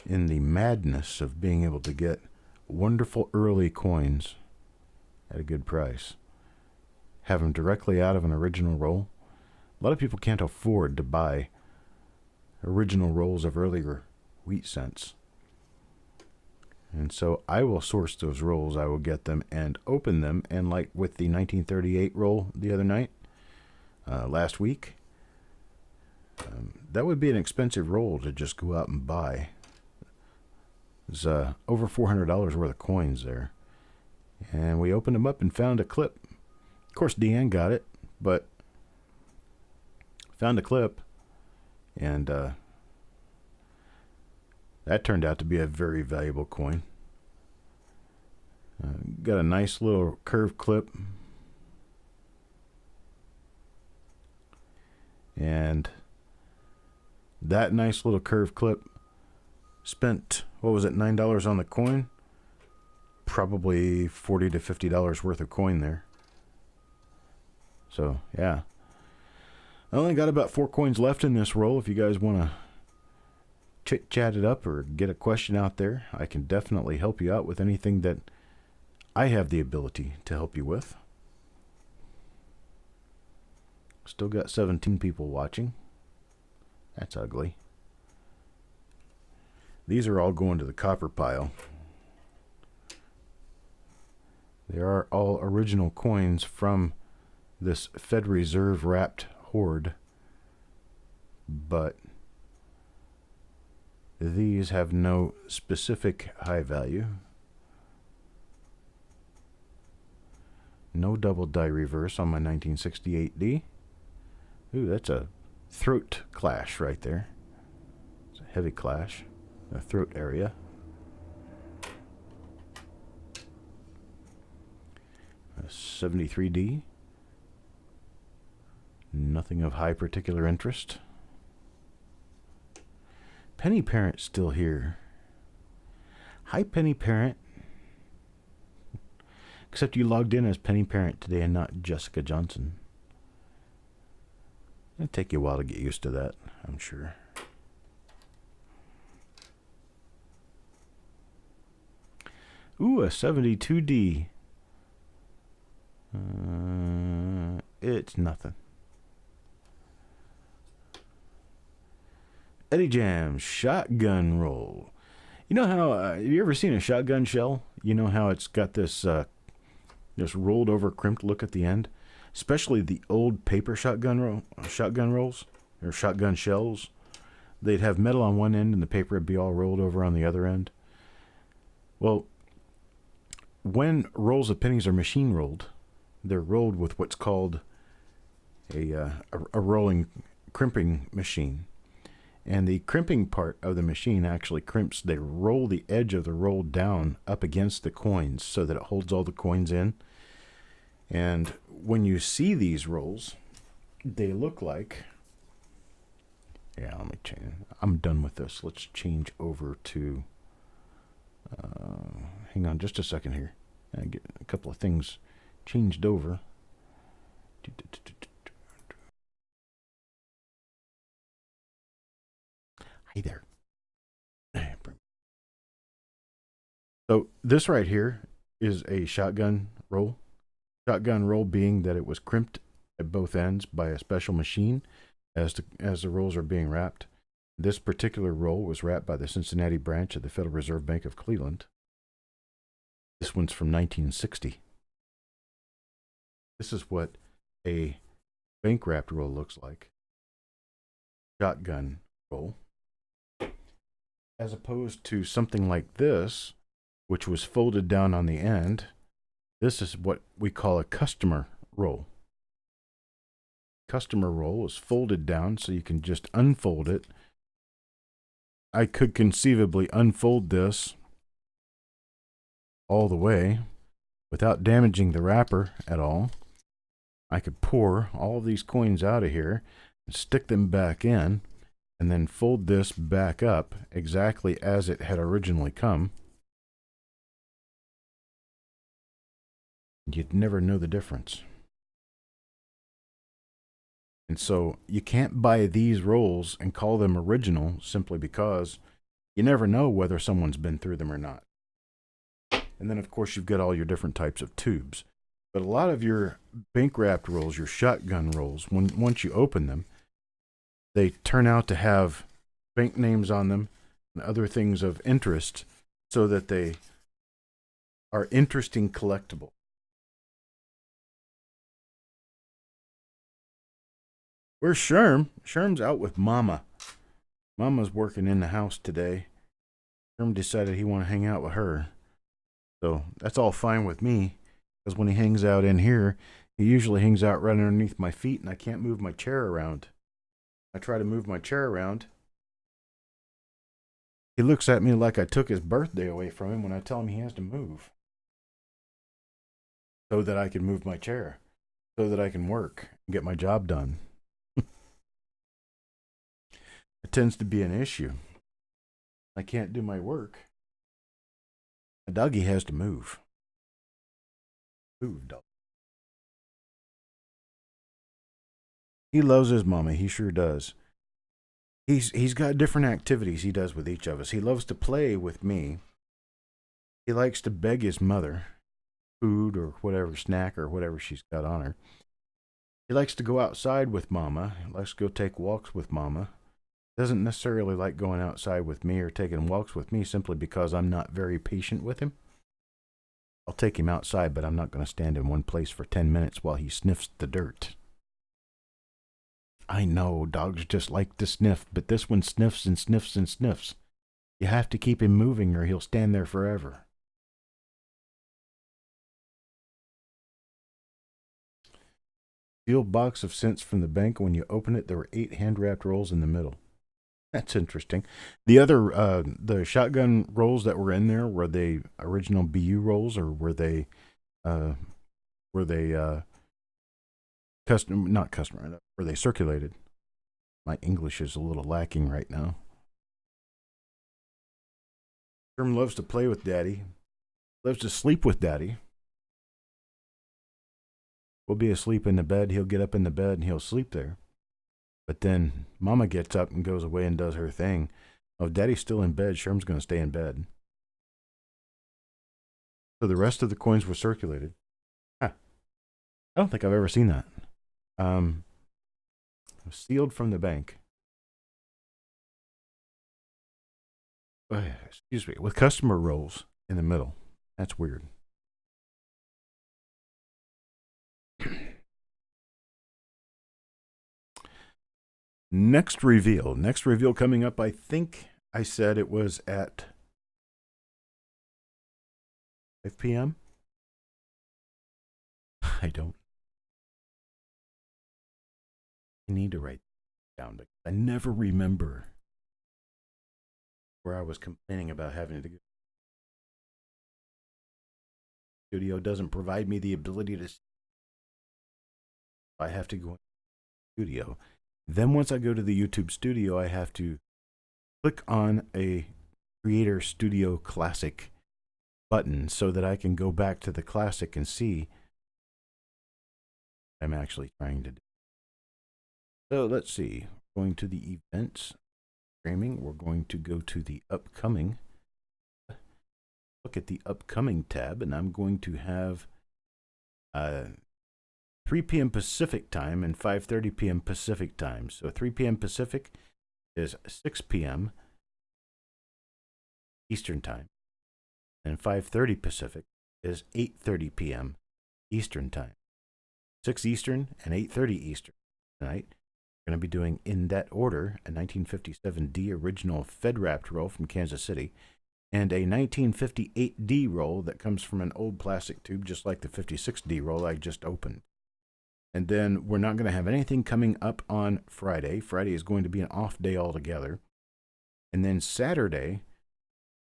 in the madness of being able to get wonderful early coins at a good price. Have them directly out of an original roll. A lot of people can't afford to buy original rolls of earlier wheat cents. And so I will source those rolls. I will get them and open them. And like with the 1938 roll the other night, last week, that would be an expensive roll to just go out and buy. There's over $400 worth of coins there. And we opened them up and found a clip. Of course, Deanne got it, but found a clip. And that turned out to be a very valuable coin. Got a nice little curved clip. And that nice little curved clip spent, what was it, $9 on the coin? Probably $40 to $50 worth of coin there. So, yeah. I only got about 4 coins left in this roll. If you guys want to chit-chat it up or get a question out there, I can definitely help you out with anything that I have the ability to help you with. Still got 17 people watching. That's ugly. These are all going to the copper pile. They are all original coins from this Fed Reserve wrapped hoard, but these have no specific high value. No double die reverse on my 1968D. Ooh, that's a throat clash right there. It's a heavy clash. The throat area. A 73D. Nothing of high particular interest. Penny Parent's still here. Hi, Penny Parent. Except you logged in as Penny Parent today and not Jessica Johnson. It'll take you a while to get used to that, I'm sure. Ooh, a 72D. It's nothing. Eddie Jam shotgun roll. You know how have you ever seen a shotgun shell? You know how it's got this this rolled over crimped look at the end, especially the old paper shotgun rolls or shotgun shells. They'd have metal on one end and the paper would be all rolled over on the other end. Well, when rolls of pennies are machine rolled, they're rolled with what's called a rolling crimping machine. And the crimping part of the machine actually crimps. They roll the edge of the roll down up against the coins so that it holds all the coins in. And when you see these rolls, they look like... Yeah, let me change. I'm done with this. Let's change over to... hang on just a second here. I get a couple of things changed over. Hey there. So this right here is a shotgun roll. Shotgun roll being that it was crimped at both ends by a special machine as the rolls are being wrapped. This particular roll was wrapped by the Cincinnati branch of the Federal Reserve Bank of Cleveland. This one's from 1960. This is what a bank wrapped roll looks like. Shotgun roll. As opposed to something like this, which was folded down on the end. This is what we call a customer roll. Customer roll is folded down so you can just unfold it. I could conceivably unfold this all the way without damaging the wrapper at all. I could pour all of these coins out of here and stick them back in and then fold this back up exactly as it had originally come. You'd never know the difference. And so you can't buy these rolls and call them original simply because you never know whether someone's been through them or not. And then, of course, you've got all your different types of tubes. But a lot of your bank wrapped rolls, your shotgun rolls, once you open them, they turn out to have bank names on them and other things of interest so that they are interesting collectible. Where's Sherm? Sherm's out with Mama. Mama's working in the house today. Sherm decided he wanted to hang out with her. So that's all fine with me. Because when he hangs out in here, he usually hangs out right underneath my feet and I can't move my chair around. I try to move my chair around. He looks at me like I took his birthday away from him when I tell him he has to move. So that I can move my chair. So that I can work and get my job done. It tends to be an issue. I can't do my work. A doggy has to move. Move, dog. He loves his mommy. He sure does. He's got different activities he does with each of us. He loves to play with me. He likes to beg his mother food or whatever, snack or whatever she's got on her. He likes to go outside with Mama. He likes to go take walks with Mama. Doesn't necessarily like going outside with me or taking walks with me simply because I'm not very patient with him. I'll take him outside, but I'm not going to stand in one place for 10 minutes while he sniffs the dirt. I know, dogs just like to sniff, but this one sniffs and sniffs and sniffs. You have to keep him moving or he'll stand there forever. Sealed box of cents from the bank. When you open it, there were 8 hand-wrapped rolls in the middle. That's interesting. The other, the shotgun rolls that were in there, were they original BU rolls or were they custom, were they circulated? My English is a little lacking right now. Sherm loves to play with Daddy. Loves to sleep with Daddy. We'll be asleep in the bed. He'll get up in the bed and he'll sleep there. But then Mama gets up and goes away and does her thing. Oh, if Daddy's still in bed, Sherm's going to stay in bed. So the rest of the coins were circulated. I don't think I've ever seen that. Sealed from the bank. Excuse me. With customer rolls in the middle. That's weird. Next reveal. Next reveal coming up. I think I said it was at 5 p.m. I don't. I need to write it down, but I never remember where I was complaining about having to go. Studio doesn't provide me the ability to. I have to go in the studio. Then once I go to the YouTube studio, I have to click on a Creator Studio Classic button so that I can go back to the Classic and see I'm actually trying to do. So let's see. Going to the events streaming, we're going to go to the upcoming. Look at the upcoming tab, and I'm going to have 3 p.m. Pacific time and 5:30 p.m. Pacific time. So 3 p.m. Pacific is 6 p.m. Eastern time, and 5:30 Pacific is 8:30 p.m. Eastern time. 6 Eastern and 8:30 Eastern tonight. We're going to be doing, in that order, a 1957D original Fed wrapped roll from Kansas City, and a 1958D roll that comes from an old plastic tube, just like the 56D roll I just opened. And then we're not going to have anything coming up on Friday. Friday is going to be an off day altogether. And then Saturday,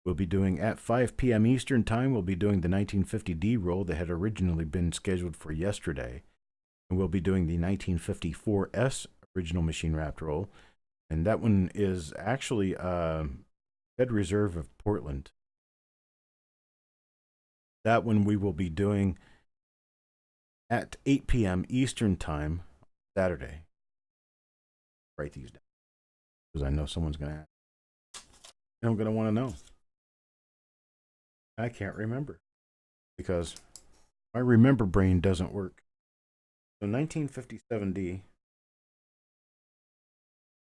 we'll be doing, at 5 p.m. Eastern time, we'll be doing the 1950D roll that had originally been scheduled for yesterday. And we'll be doing the 1954S original machine wrapped roll. And that one is actually Fed Reserve of Portland. That one we will be doing at 8 p.m. Eastern time Saturday. Write these down, because I know someone's going to ask. And I'm going to want to know. I can't remember, because my remember brain doesn't work. So 1957D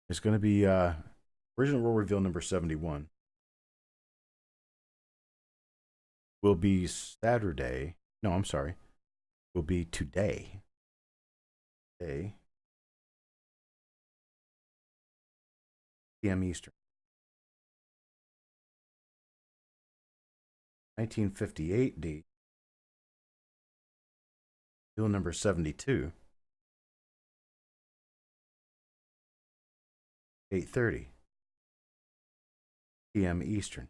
is going to be original roll reveal number 71. Will be Saturday. No, I'm sorry. Will be today. Today. PM Eastern. 1958D. Bill number 72. 8:30 p.m. Eastern.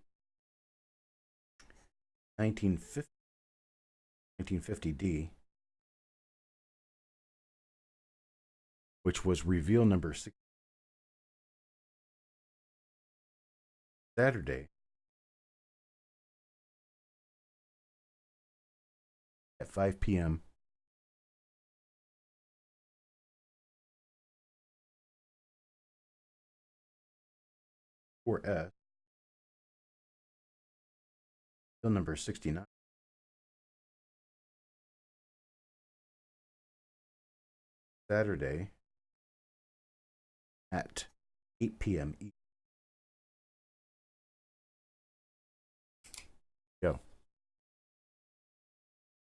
1950D, which was reveal number 6. Saturday at 5 p.m. for S. Bill number 69. Saturday at 8 p.m. Go.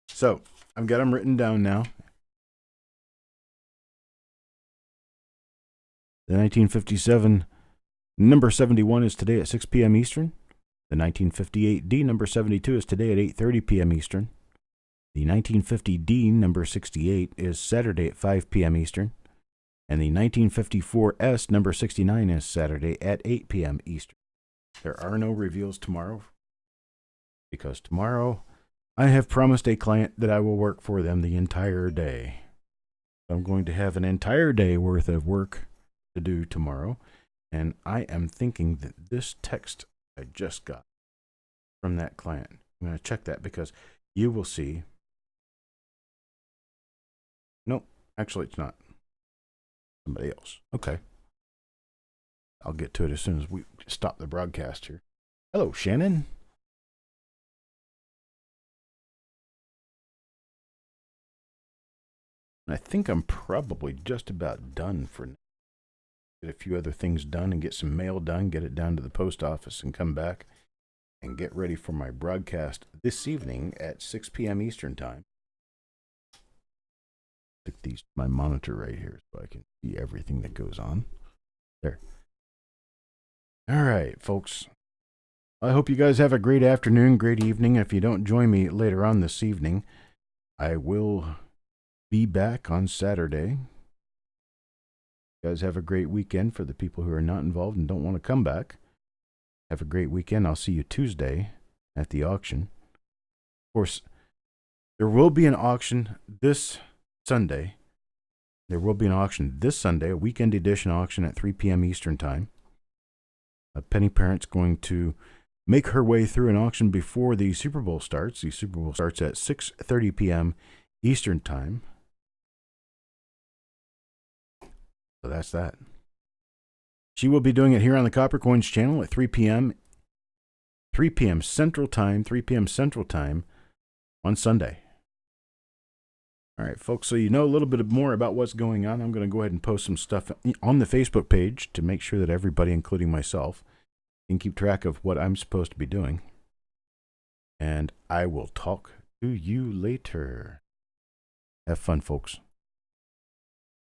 So I've got them written down now. The 1957 number 71 is today at 6 p.m. Eastern. The 1958D number 72 is today at 8:30 p.m. Eastern. The 1950D number 68 is Saturday at 5 p.m. Eastern. And the 1954S number 69 is Saturday at 8 p.m. Eastern. There are no reveals tomorrow, because tomorrow I have promised a client that I will work for them the entire day. I'm going to have an entire day worth of work to do tomorrow. And I am thinking that this text I just got from that client, I'm going to check that, because you will see. Nope, actually it's not. Somebody else. Okay. I'll get to it as soon as we stop the broadcast here. Hello, Shannon. I think I'm probably just about done for now. Get a few other things done and get some mail done, get it down to the post office and come back and get ready for my broadcast this evening at 6 p.m. Eastern time. Stick these to my monitor right here so I can see everything that goes on. There. All right, folks. I hope you guys have a great afternoon, great evening. If you don't join me later on this evening, I will be back on Saturday. You guys have a great weekend. For the people who are not involved and don't want to come back, have a great weekend. I'll see you Tuesday at the auction. Of course, there will be an auction this Sunday. There will be an auction this Sunday, a weekend edition auction at 3 p.m. Eastern time. Penny Parent's going to make her way through an auction before the Super Bowl starts. The Super Bowl starts at 6:30 p.m. Eastern time. So that's that. She will be doing it here on the Coppercoins channel at 3 p.m. 3 p.m. Central Time, 3 p.m. Central Time on Sunday. All right, folks, so you know a little bit more about what's going on. I'm going to go ahead and post some stuff on the Facebook page to make sure that everybody, including myself, can keep track of what I'm supposed to be doing. And I will talk to you later. Have fun, folks.